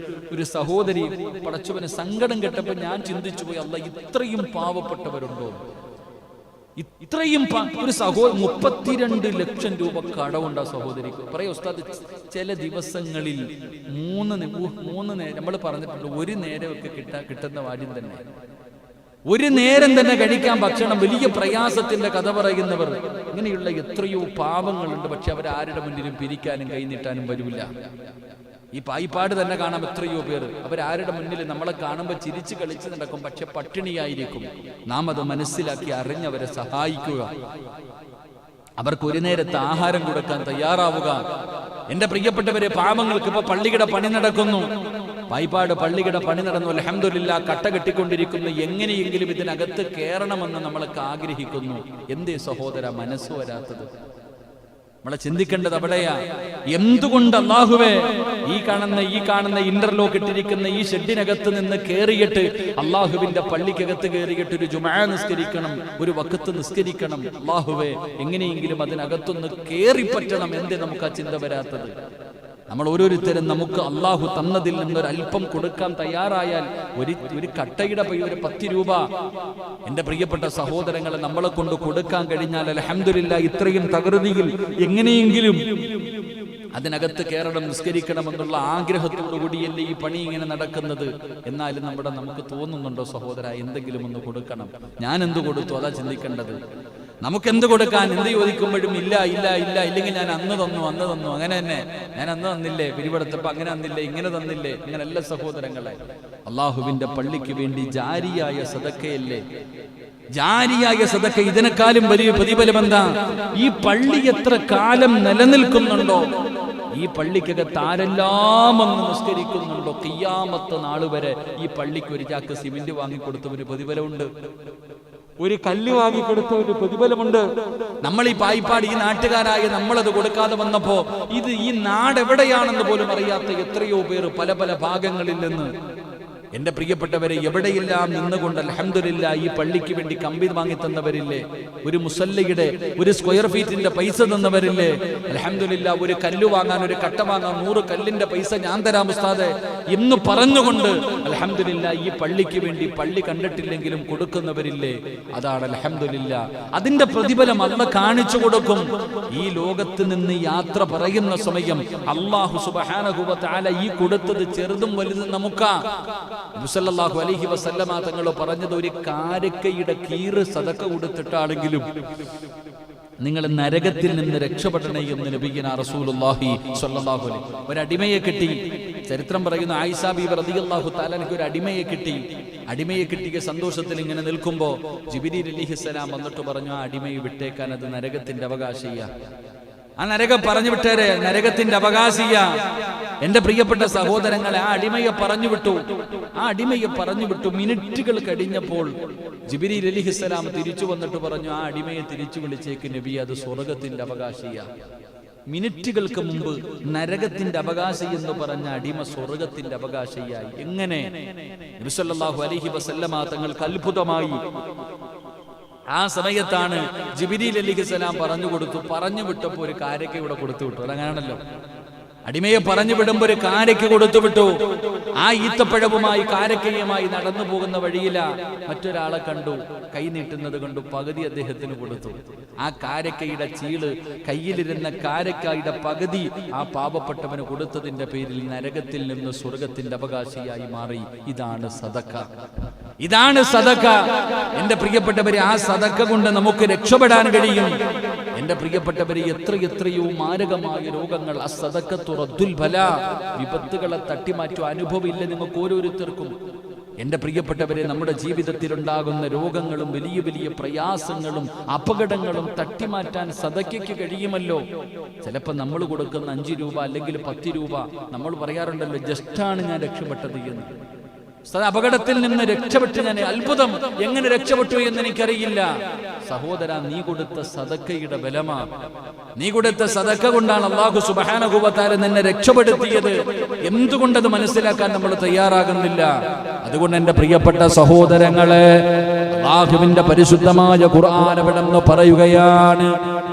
ഒരു സഹോദരി, പടച്ചവന് സങ്കടം കെട്ടപ്പോൾ ഞാൻ ചിന്തിച്ചു പോയി, അല്ല, ഇത്രയും പാവപ്പെട്ടവരുണ്ടോ? ഇത്രയും ഒരു സഹോദരി 32 ലക്ഷം രൂപ കടമുണ്ട് ആ സഹോദരിക്ക്. പറയാ ഉസ്താദ്, ചില ദിവസങ്ങളിൽ മൂന്ന് നേരം, നമ്മൾ പറഞ്ഞിട്ടുണ്ട്, ഒരു നേരമൊക്കെ കിട്ടുന്ന വാര്യം തന്നെ, ഒരു നേരം തന്നെ കഴിക്കാൻ ഭക്ഷണം വലിയ പ്രയാസത്തിന്റെ കഥ പറയുന്നവർ, ഇങ്ങനെയുള്ള എത്രയോ പാവങ്ങളുണ്ട്. പക്ഷെ അവരാരുടെ മുന്നിലും പിരിക്കാനും കൈനീട്ടാനും വരില്ല. ഈ പായിപ്പാട് തന്നെ കാണാം എത്രയോ പേർ, അവരാരുടെ മുന്നിൽ നമ്മളെ കാണുമ്പോൾ ചിരിച്ച് കളിച്ച് നടക്കും, പക്ഷെ പട്ടിണിയായിരിക്കും. നാം അത് മനസ്സിലാക്കി അറിഞ്ഞവരെ സഹായിക്കുക, അവർക്ക് ഒരു നേരത്തെ ആഹാരം കൊടുക്കാൻ തയ്യാറാവുക. എന്റെ പ്രിയപ്പെട്ടവരെ, പാവങ്ങൾക്ക് ഇപ്പൊ പള്ളിയുടെ പണി നടക്കുന്നു, പായിപ്പാട് പള്ളിയുടെ പണി നടന്നു, അൽഹംദുലില്ലാ, കട്ട കെട്ടിക്കൊണ്ടിരിക്കുന്നു. എങ്ങനെയെങ്കിലും ഇതിനകത്ത് കയറണമെന്ന് നമ്മളൊക്കെ ആഗ്രഹിക്കുന്നു. എന്തേ സഹോദര മനസ്സ് വരാത്തത്? നമ്മളെ ചിന്തിക്കേണ്ടത് അവിടെയാ. എന്തുകൊണ്ട് അല്ലാഹുവേ ഈ കാണുന്ന ഇന്റർലോക്ക് ഇട്ടിരിക്കുന്ന ഈ ഷെഡിനകത്ത് നിന്ന് കേറിയിട്ട്, അള്ളാഹുവിന്റെ പള്ളിക്കകത്ത് കേറിയിട്ട് ഒരു ജുമുഅ നിസ്കരിക്കണം, ഒരു വഖത്ത് നിസ്കരിക്കണം. അല്ലാഹുവേ, എങ്ങനെയെങ്കിലും അതിനകത്തൊന്ന് കേറി പറ്റണം. എന്തേ നമുക്ക് ആ ചിന്ത വരാത്തത്? നമ്മൾ ഓരോരുത്തരും നമുക്ക് അള്ളാഹു തന്നതിൽ നിന്നൊരു അല്പം കൊടുക്കാൻ തയ്യാറായാൽ, ഒരു കട്ടയുടെ പൈ, ഒരു 10 രൂപ, എന്റെ പ്രിയപ്പെട്ട സഹോദരങ്ങളെ, നമ്മളെ കൊണ്ട് കൊടുക്കാൻ കഴിഞ്ഞാൽ അൽഹംദുലില്ലാ, ഇത്രയും തകൃതിയിൽ എങ്ങനെയെങ്കിലും അതിനകത്ത് കയറണം, നിസ്കരിക്കണം എന്നുള്ള ആഗ്രഹത്തോടു കൂടിയല്ലേ ഈ പണി ഇങ്ങനെ നടക്കുന്നത്. എന്നാലും നമുക്ക് തോന്നുന്നുണ്ടോ സഹോദര, എന്തെങ്കിലും ഒന്ന് കൊടുക്കണം? ഞാൻ എന്ത് കൊടുത്തു, അതാ ചിന്തിക്കേണ്ടത്. നമുക്കെന്ത് കൊടുക്കാൻ? എന്ത് ചോദിക്കുമ്പോഴും ഇല്ല ഇല്ല ഇല്ല, ഇല്ലെങ്കിൽ ഞാൻ അന്ന് തന്നു അങ്ങനെ തന്നെ, ഞാൻ അന്ന് തന്നില്ലേ, പിരിവെടുത്തപ്പോ അങ്ങനെ തന്നില്ലേ, ഇങ്ങനെ തന്നില്ലേ. ഇങ്ങനെയല്ല സഹോദരങ്ങളെ, അള്ളാഹുവിന്റെ പള്ളിക്ക് വേണ്ടി ജാരിയായ സദക്കയല്ലേ, ജാരിയായ സദക്ക. ഇതിനേക്കാളും വലിയ പ്രതിഫലം എന്താ? ഈ പള്ളി എത്ര കാലം നിലനിൽക്കുന്നുണ്ടോ, ഈ പള്ളിക്കകത്ത് ആരെല്ലാം ഒന്ന് നിസ്കരിക്കുന്നുണ്ടോ, ഖിയാമത്ത് നാൾ വരെ ഈ പള്ളിക്ക് ഒരു ചാക്ക് സിമെന്റ് വാങ്ങിക്കൊടുത്ത ഒരു പ്രതിഫലമുണ്ട്, ഒരു കല്ല് വാങ്ങിക്കൊടുത്ത ഒരു പ്രതിഫലമുണ്ട്. നമ്മൾ ഈ പായിപ്പാട്, ഈ നാട്ടുകാരായ നമ്മളത് കൊടുക്കാതെ വന്നപ്പോ, ഇത് ഈ നാട് എവിടെയാണെന്ന് പോലും അറിയാത്ത എത്രയോ പേർ പല പല ഭാഗങ്ങളിൽ നിന്ന്, എന്റെ പ്രിയപ്പെട്ടവരെ, എവിടെയെല്ലാം നിന്നുകൊണ്ട് അൽഹംദുലില്ലാ ഈ പള്ളിക്ക് വേണ്ടി കമ്പി വാങ്ങി തന്നവരില്ലേ, ഒരു മുസല്ലയുടെ ഒരു സ്ക്വയർ ഫീറ്റിന്റെ പൈസ തന്നവരില്ലേ, അൽഹംദുലില്ലാ, ഒരു കല്ല് വാങ്ങാൻ, ഒരു കട്ട വാങ്ങാൻ 100 കല്ലിന്റെ പൈസ ഞാൻ തരാം ഉസ്താദെ എന്ന് പറഞ്ഞുകൊണ്ട് അൽഹംദുലില്ലാ ഈ പള്ളിക്ക് വേണ്ടി പള്ളി കണ്ടിട്ടില്ലെങ്കിലും കൊടുക്കുന്നവരില്ലേ. അതാണ് അൽഹംദുലില്ലാ, അതിന്റെ പ്രതിഫലം അല്ലാഹ് കാണിച്ചു കൊടുക്കും. ഈ ലോകത്ത് നിന്ന് യാത്ര പറയുന്ന സമയം അല്ലാഹു സുബ്ഹാനഹു വ തആല ഈ കൊടുത്തത് ചെറുതും വലുതും നമുക്കാ. നബി സല്ലല്ലാഹു അലൈഹി വസല്ലമ തങ്ങൾ പറഞ്ഞത്, ഒരു കാരക്കയുടെ കീറ് സദക്ക കൊടുത്തിട്ടാണെങ്കിലും നിങ്ങൾ നരകത്തിൽ നിന്ന് രക്ഷപ്പെടണേ എന്ന് നബിയുനാ റസൂലുള്ളാഹി സ്വല്ലല്ലാഹു അലൈഹി. ഒരു അടിമയെ കിട്ടി, ചരിത്രം പറയുന്നു, ആയിഷ ബീവി റളിയല്ലാഹു തആല അൻഹ ഒരു അടിമയെ കിട്ടിയ സന്തോഷത്തിൽ ഇങ്ങനെ നിൽക്കുമ്പോൾ ജിബ്രീൽ അലൈഹിസ്സലാം വന്നിട്ട് പറഞ്ഞു, ആ അടിമയെ വിട്ടേക്കാൻ, അത് നരകത്തിന്റെ അവകാശിയാ, ആ നരകം പറഞ്ഞു വിട്ടേരെ, നരകത്തിന്റെ അവകാശിയാ. എന്റെ പ്രിയപ്പെട്ട സഹോദരങ്ങളെ, ആ അടിമയെ പറഞ്ഞു വിട്ടു. മിനിറ്റുകൾ കഴിഞ്ഞപ്പോൾ ജിബ്രീൽ അലൈഹിസ്സലാം തിരിച്ചു വന്നിട്ട് പറഞ്ഞു, ആ അടിമയെ തിരിച്ചു വിളിച്ചേക്ക് നബി, അത് സ്വർഗത്തിന്റെ അവകാശിയാണ്. മിനിറ്റുകൾക്ക് മുമ്പ് നരകത്തിന്റെ അവകാശി എന്ന് പറഞ്ഞ അടിമ സ്വർഗത്തിന്റെ അവകാശിയായി. എങ്ങനെ? നബി സല്ലല്ലാഹു അലൈഹി വസല്ലമ തങ്ങൾക്ക് അത്ഭുതമായി. ആ സമയത്താണ് ജിബ്രീൽ അലൈഹിസ്സലാം പറഞ്ഞു വിട്ടപ്പോൾ ഒരു കാരക്ക ഇവിടെ കൊടുത്തു വിട്ടു. അതങ്ങനെയാണല്ലോ, അടിമയെ പറഞ്ഞു വിടുമ്പോൾ ഒരു കാരയ്ക്ക് കൊടുത്തു വിട്ടു. ആ ഈത്തപ്പഴവുമായി കാരക്കയുമായി നടന്നു പോകുന്ന വഴിയില മറ്റൊരാളെ കണ്ടു, കൈ നീട്ടുന്നത് കണ്ടു, പകുതി അദ്ദേഹത്തിന് കൊടുത്തു. ആ കാരക്കയുടെ ചീള്, കയ്യിലിരുന്ന കാരക്കയുടെ പകുതി ആ പാവപ്പെട്ടവന് കൊടുത്തതിന്റെ പേരിൽ നരകത്തിൽ നിന്ന് സ്വർഗത്തിന്റെ അവകാശിയായി മാറി. ഇതാണ് സദഖ. എന്റെ പ്രിയപ്പെട്ടവരെ, ആ സദഖ കൊണ്ട് നമുക്ക് രക്ഷപ്പെടാൻ കഴിയും. എന്റെ പ്രിയപ്പെട്ടവരെ, എത്രയോ മാരകമായ രോഗങ്ങൾ, വിപത്തുകളെ തട്ടിമാറ്റും അനുഭവമില്ല നിങ്ങൾക്ക് ഓരോരുത്തർക്കും. എന്റെ പ്രിയപ്പെട്ടവരെ, നമ്മുടെ ജീവിതത്തിൽ ഉണ്ടാകുന്ന രോഗങ്ങളും വലിയ വലിയ പ്രയാസങ്ങളും അപകടങ്ങളും തട്ടിമാറ്റാൻ സദഖയ്ക്ക് കഴിയുമല്ലോ. ചിലപ്പോൾ നമ്മൾ കൊടുക്കുന്ന 5 രൂപ അല്ലെങ്കിൽ 10 രൂപ, നമ്മൾ പറയാറുണ്ടല്ലോ, ജസ്റ്റാണ് ഞാൻ രക്ഷപ്പെട്ടത് എന്ന്. അപകടത്തിൽ നിന്ന് രക്ഷപ്പെട്ടു, ഞാൻ അത്ഭുതം, എങ്ങനെ രക്ഷപ്പെട്ടു എന്ന് എനിക്കറിയില്ല. സഹോദര, നീ കൊടുത്ത സദഖയുടെ ബലമാണ്. നീ കൊടുത്ത സദഖ കൊണ്ടാണ് അല്ലാഹു സുബ്ഹാനഹു വ തആല നിന്നെ രക്ഷപ്പെടുത്തിയത്. എന്തുകൊണ്ടത് മനസ്സിലാക്കാൻ നമ്മൾ തയ്യാറാകുന്നില്ല? അതുകൊണ്ട് എന്റെ പ്രിയപ്പെട്ട സഹോദരങ്ങളെ, അല്ലാഹുവിന്റെ പരിശുദ്ധമായ ഖുർആൻ അവിടെന്ന് പറയുകയാണ്,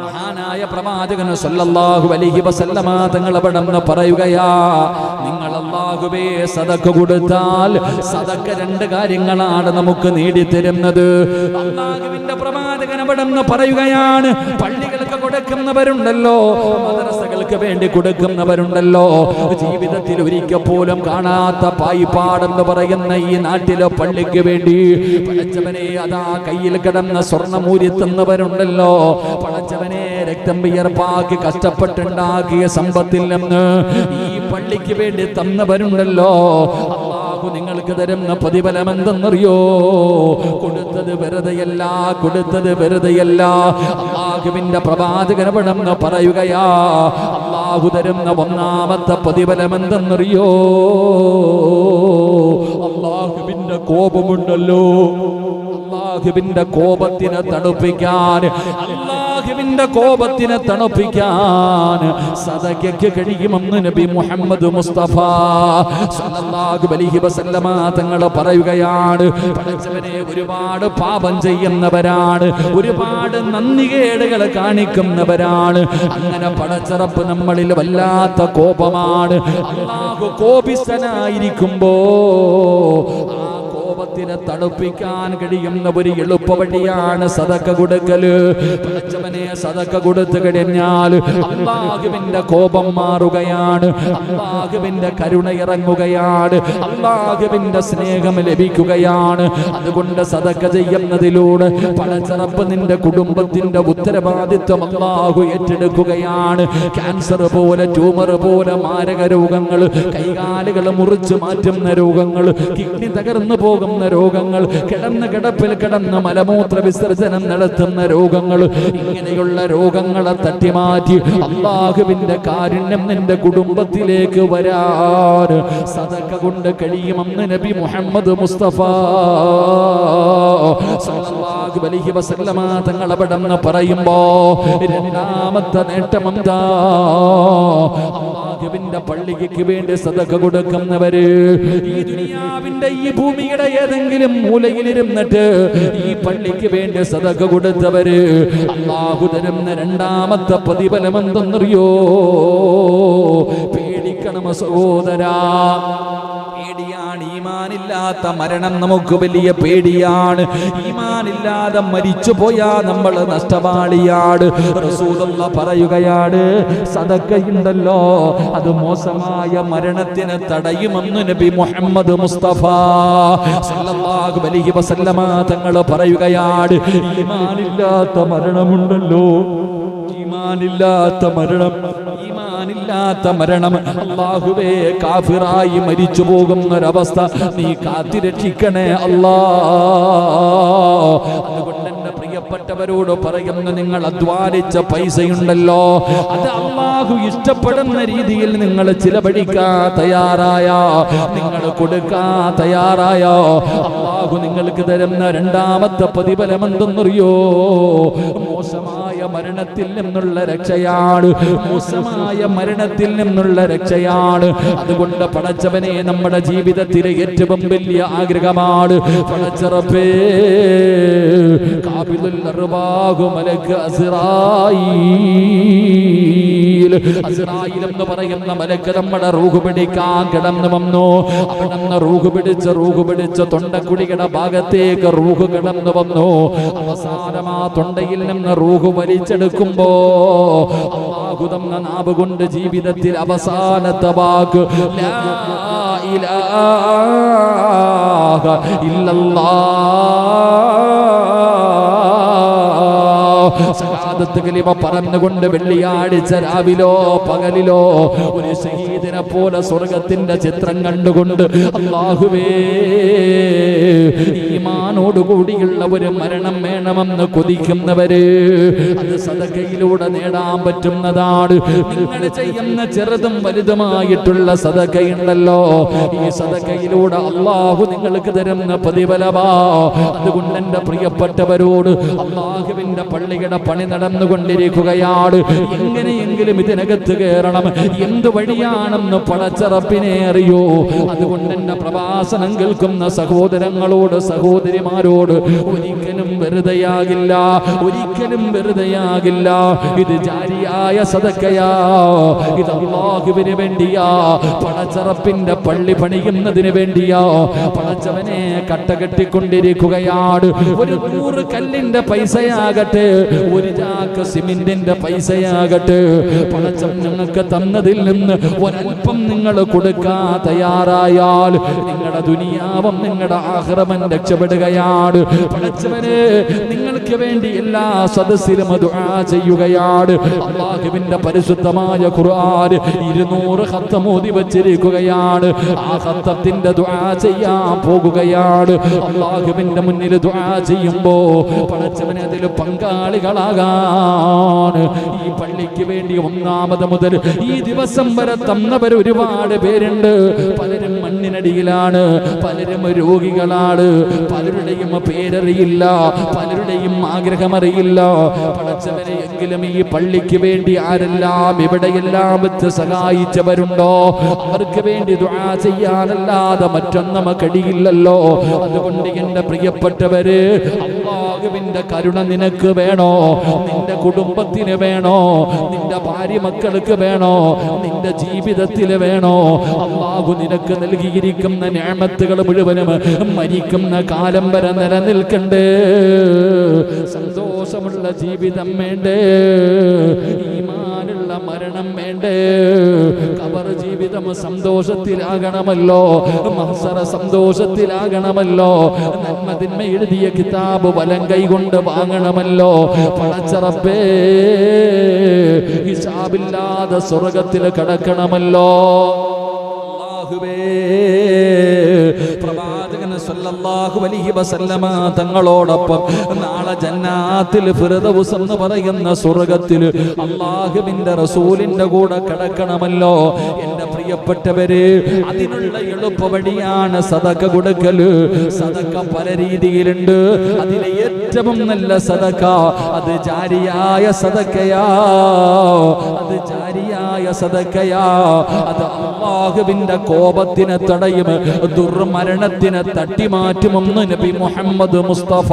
മഹാനായ പ്രവാചകൻ സല്ലല്ലാഹു അലൈഹി വസല്ലമ തങ്ങൾ അവിടെന്ന് പറയുകയാ, നിങ്ങൾ അല്ലാഹുവേ സദഖ കൊടുത്താൽ സദഖ 2 കാര്യങ്ങളാണ് നമുക്ക് നേടിത്തരുന്നത്. അല്ലാഹുവിന്റെ പ്രവാചകൻ അവിടെന്ന് പറയുകയാണ്, പള്ളികൾക്ക് കൊടുക്കുന്നവരുണ്ടല്ലോ, മദ്രസകൾക്ക് വേണ്ടി കൊടുക്കുന്നവരുണ്ടല്ലോ, ജീവിതത്തിൽ ഒരിക്കൽ പോലും കാണാത്ത പായിപ്പാടെന്ന് പറയുന്ന ഈ നാട്ടിലെ പള്ളിക്ക് വേണ്ടി പടച്ചവനെ അതാ കയ്യിൽ കിടന്ന സ്വർണ്ണമൂരി തന്നവരുണ്ടല്ലോ, പടച്ചവനെ രക്തം വിയർപ്പാക്കി കഷ്ടപ്പെട്ടുണ്ടാക്കിയ സമ്പത്തിൽ നിന്ന് ഈ പള്ളിക്ക് വേണ്ടി തന്നവരുണ്ടല്ലോ, അല്ലാഹു നിങ്ങൾക്ക് തരുന്ന പ്രതിഫലം എന്തെന്നറിയോ? കൊടുത്തത് വെറുതെയല്ല. അല്ലാഹുവിന്റെ പ്രവാചകൻ അവിടെന്ന് പറയുകയാ, അല്ലാഹു തരുന്ന 1ാമത്തെ പ്രതിഫലം എന്തെന്നറിയോ? അല്ലാഹുവിന്റെ കോപമുണ്ടല്ലോ, അല്ലാഹുവിന്റെ കോപത്തിനെ തണുപ്പിക്കാൻ സദഖയ്ക്ക് കഴിയുമെന്ന് നബി മുഹമ്മദ് മുസ്തഫ സല്ലല്ലാഹു അലൈഹി വസല്ലമ തങ്ങൾ പറയുകയാണ്. പടച്ചവനെ, ഒരുപാട് പാപം ചെയ്യുന്നവരാണ്, ഒരുപാട് നന്ദികേടുകൾ കാണിക്കുന്നവരാണ്. അങ്ങനെ പടച്ചറപ്പ് നമ്മളിൽ വല്ലാത്ത കോപമാണ്. അല്ലാഹു കോപിസ്തനായിരിക്കുമ്പോ കോപത്തിനെ തണുപ്പിക്കാൻ കഴിയുന്ന ഒരു എളുപ്പ വഴിയാണ് സദഖ കൊടുക്കല്. പടച്ചവനെ, സദഖ കൊടുത്തു കഴിഞ്ഞാൽ അല്ലാഹുവിന്റെ കോപം മാറുകയാണ്, അല്ലാഹുവിന്റെ കരുണ ഇറങ്ങുകയാണ്, അല്ലാഹുവിന്റെ സ്നേഹം ലഭിക്കുകയാണ്. അതുകൊണ്ട് സദഖ ചെയ്യുന്നതിലൂടെ പടച്ചറപ്പ് നിന്റെ കുടുംബത്തിന്റെ ഉത്തരവാദിത്വം അല്ലാഹു ഏറ്റെടുക്കുകയാണ്. ക്യാൻസർ പോലെ, ട്യൂമർ പോലെ മാരക രോഗങ്ങൾ, കൈകാലുകൾ മുറിച്ചു മാറ്റുന്ന രോഗങ്ങൾ, കിഡ്നി തകർന്നു പോകുന്ന രോഗങ്ങൾ, കിടപ്പിൽ കിടന്ന് മലമൂത്ര വിസർജനം നടത്തുന്ന രോഗങ്ങൾ, ഇങ്ങനെയുള്ള രോഗങ്ങളെ തട്ടിമാറ്റി അല്ലാഹുവിന്റെ കാരുണ്യം നിന്റെ കുടുംബത്തിലേക്ക് വരാൻ സദഖ കൊണ്ട് കഴിയുമെന്ന് നബി മുഹമ്മദ് മുസ്തഫ സല്ലല്ലാഹു അലൈഹി വസല്ലമ തങ്ങൾ അവിടെന്ന് പറയുമ്പോ 2ാമത്തെ നേട്ടം എന്താ? അല്ലാഹുവിന്റെ പള്ളിക്ക് വേണ്ടി സദഖ കൊടുക്കുന്നവര് ഈ ദുനിയാവിന്റെ ഈ ഭൂമിയുടെ ഏതെങ്കിലും മൂലയിലിരുന്നിട്ട് ഈ പള്ളിക്ക് വേണ്ടി സദഖ കൊടുത്തവര് അല്ലാഹു തരുന്ന 2ാമത്തെ പ്രതിഫലം എന്തെന്നറിയോ? പേടിക്കണം സഹോദരാ, പേടിയാണ്. ഈമാനില്ലാത്ത മരണം നമുക്ക് വലിയ പേടിയാണ്. ഈമാനില്ലാതെ മരിച്ചു പോയാ നമ്മൾ നഷ്ടപാളിയാണ്. റസൂലുള്ളാഹി പറയുകയാണ്, സദഖയുണ്ടല്ലോ അത് മോശമായ മരണത്തിനെ തടയുമെന്ന് നബി മുഹമ്മദ് മുസ്തഫ സല്ലല്ലാഹു അലൈഹി വസല്ലമ തങ്ങൾ പറയുകയാണ്, ഈമാനില്ലാത്ത മരണമുണ്ടല്ലോ, ഈമാനില്ലാത്ത മരണം അല്ലാഹുവേ, കാഫിറായി മരിച്ചു പോകുന്നൊരവസ്ഥ നീ കാത്തിരക്ഷിക്കണേ അല്ലാ. അതുകൊണ്ട് എന്റെ പ്രിയപ്പെട്ട പാവപ്പെട്ടവരോട് പറയുന്നു, നിങ്ങൾ അധ്വാനിച്ച പൈസയുണ്ടല്ലോ, അത് അല്ലാഹു ഇഷ്ടപ്പെടുന്ന രീതിയിൽ നിങ്ങൾ ചിലവഴിക്കാൻ തയ്യാറായ, നിങ്ങൾ കൊടുക്കാൻ തയ്യാറായ, അല്ലാഹു നിങ്ങൾക്ക് തരുന്ന രണ്ടാമത്തെ പ്രതിഫലം എന്തെന്നറിയോ? മോശമായ മരണത്തിൽ നിന്നുള്ള രക്ഷയാണ്. മോശമായ മരണത്തിൽ നിന്നുള്ള രക്ഷയാണ്. അതുകൊണ്ട് പടച്ചവനെ, നമ്മുടെ ജീവിതത്തിലെ ഏറ്റവും വലിയ ആഗ്രഹമാണ്, പടച്ചറപ്പേ, ഖാബിദുൽ അർവാഹ് മലക്ക് അസ്റായീൽ എന്ന് പറയുന്ന മലക്ക് നമ്മുടെ റൂഹ് പിടിക്കാൻ കിടന്നു വന്നു. അവിടുന്ന് റൂഹ് പിടിച്ച് തൊണ്ടക്കുടിയുടെ ഭാഗത്തേക്ക് റൂഹ് കിടന്നു വന്നു. അവസാനം ആ തൊണ്ടയിൽ നിന്ന് റൂഹ് വലിച്ചെടുക്കുമ്പോ അല്ലാഹു തന്ന നാവ് കൊണ്ട് ജീവിതത്തിൽ അവസാനത്തെ വാക്ക് ലാ ഇലാഹ ഇല്ലല്ലാഹ് ശഹാദത്ത് കലിമ പറഞ്ഞുകൊണ്ട് വെള്ളിയാഴ്ച രാവിലോ പകലിലോ ഒരു ശഹീദിനെ പോലെ സ്വർഗത്തിന്റെ ചിത്രം കണ്ടുകൊണ്ട് അല്ലാഹുവേ, ഈമാനോട് കൂടിയുള്ള ഒരു മരണം വേണമെന്ന് കൊതിക്കുന്നവര്, അത് സദഖയിലൂടെ നേടാൻ പറ്റുന്നതാണ്. നിങ്ങൾ ചെയ്യുന്ന ചെറുതും വലുതുമായിട്ടുള്ള സദഖയുണ്ടല്ലോ, ഈ സദഖയിലൂടെ അല്ലാഹു നിങ്ങൾക്ക് തരുന്ന പ്രതിഫലമാ. അതുകൊണ്ട് എന്റെ പ്രിയപ്പെട്ടവരോട്, അല്ലാഹുവിന്റെ പള്ളിയുടെ പണി നടന്നുകൊണ്ടിരിക്കുകയാണ്, എങ്ങനെയെങ്കിലും ഇതിനകത്ത് കയറണം. എന്ത് വഴിയാണെന്ന് പടച്ചറപ്പിനെ അറിയോ? അതുകൊണ്ട് എന്റെ പ്രഭാഷണം കേൾക്കുന്ന സഹോദരങ്ങളോട്, സഹോദരിമാരോട്, ഒരിക്കലും വെറുതെയാകില്ല, ഒരിക്കലും വെറുതെയാകില്ല. ഇത് ജാരിയായ സദഖയാ, ഇത് അല്ലാഹുവിന് വേണ്ടിയാ, പടച്ചറപ്പിന്റെ പള്ളി പണിയുന്നതിന് വേണ്ടിയാ. പടച്ചവനെ കട്ടകെട്ടിക്കൊണ്ടിരിക്കുകയാണ്. ഒരു 100 കല്ലിന്റെ പൈസയാകട്ടെ, ഒരു ചാക്ക് സിമെന്റിന്റെ പൈസയാകട്ടെ, പടച്ചവൻ നിങ്ങൾക്ക് തന്നതിൽ നിന്ന് ഒരൽപ്പം നിങ്ങൾ കൊടുക്കാൻ തയ്യാറായാൽ നിങ്ങളുടെ ദുനിയാവും നിങ്ങളുടെ ആഖിറവും രക്ഷപ്പെടുകയാണ്. പടച്ചവനെ, നിങ്ങൾക്ക് വേണ്ടി എല്ലാ സദസ്സിലും ദുആ ചെയ്യുകയാണ്. അല്ലാഹുവിന്റെ പരിശുദ്ധമായ ഖുർആൻ 200 ഖത്തം ഓതി വച്ചിരിക്കുകയാണ്. ആ ഖത്തത്തിന്റെ ദുആ ചെയ്യാൻ പോകുകയാണ്. അല്ലാഹുവിന്റെ മുന്നിൽ ദുആ ചെയ്യുമ്പോ പടച്ചവനെ അതിൽ പങ്കാളികളാകാൻ ഈ പള്ളിക്ക് വേണ്ടി ഒന്നാമത് മുതൽ ഈ ദിവസം വരെ തന്നവർ ഒരുപാട് പേരുണ്ട്. പലരും മണ്ണിനടിയിലാണ്, പലരും രോഗികളാണ്, പലരുടെയും പേരറിയില്ല, പലരുടെയും ആഗ്രഹമറിയില്ല. പടച്ചവനെ, എങ്കിലും ഈ പള്ളിക്ക് വേണ്ടി ആരെല്ലാം എവിടെയെല്ലാം വെച്ച് സഹായിച്ചവരുണ്ടോ അവർക്ക് വേണ്ടി ദുആ ചെയ്യാനല്ലാതെ മറ്റൊന്നും കഴിയില്ലല്ലോ. അതുകൊണ്ട് എന്റെ പ്രിയപ്പെട്ടവര്, അല്ലാഹുവിന്റെ കരുണ നിനക്ക് വേണോ? നിന്റെ കുടുംബത്തിന് വേണോ? നിന്റെ ഭാര്യ മക്കൾക്ക് വേണോ? നിന്റെ ജീവിതത്തിൽ വേണോ? അല്ലാഹു നിനക്ക് നൽകിയിരിക്കുന്ന നിഅമത്തുകൾ മുഴുവനും മരിക്കുന്ന കാലം വരെ നിലനിൽക്കണ്ടേ? സന്തോഷമുള്ള ജീവിതം വേണ്ടേ? ഈമാനുള്ള മരണം വേണ്ടേ? ഖബർ ജീവിതം സന്തോഷത്തിലാകണമല്ലോ, മഹ്ശറ സന്തോഷത്തിലാകണമല്ലോ, നന്മതിന്മ എഴുതിയ കിതാബ് വലം കൈകൊണ്ട് വാങ്ങണമല്ലോ. പടച്ചറപ്പേ, ഹിസാബില്ലാതെ സ്വർഗത്തിൽ കടക്കണമല്ലോ. പ്രവാചകൻ സല്ലല്ലാഹു അലൈഹി വസല്ലമ തങ്ങളോടൊപ്പം നാളെ ജന്നാത്തിൽ ഫിർദൗസ് എന്ന് പറയുന്ന സ്വർഗ്ഗത്തിൽ അല്ലാഹുവിന്റെ റസൂലിന്റെ കൂടെ കിടക്കണമല്ലോ. എന്റെ പ്രിയപ്പെട്ടവരെ, അതിനുള്ള എളുപ്പ വഴിയാണ് സദഖ കൊടുക്കല്. സദഖ പല രീതിയിലുണ്ട്. അതിലെ ഏറ്റവും നല്ല സദഖ അത് ജാരിയായ സദഖയാ, അത് ജാരിയായ സദഖയാ. അത് അല്ലാഹുവിന്റെ കോപത്തിനെ തടയും, ദുർമരണത്തിനെ തട്ടിമാറ്റുമെന്ന് നബി മുഹമ്മദ് മുസ്തഫ.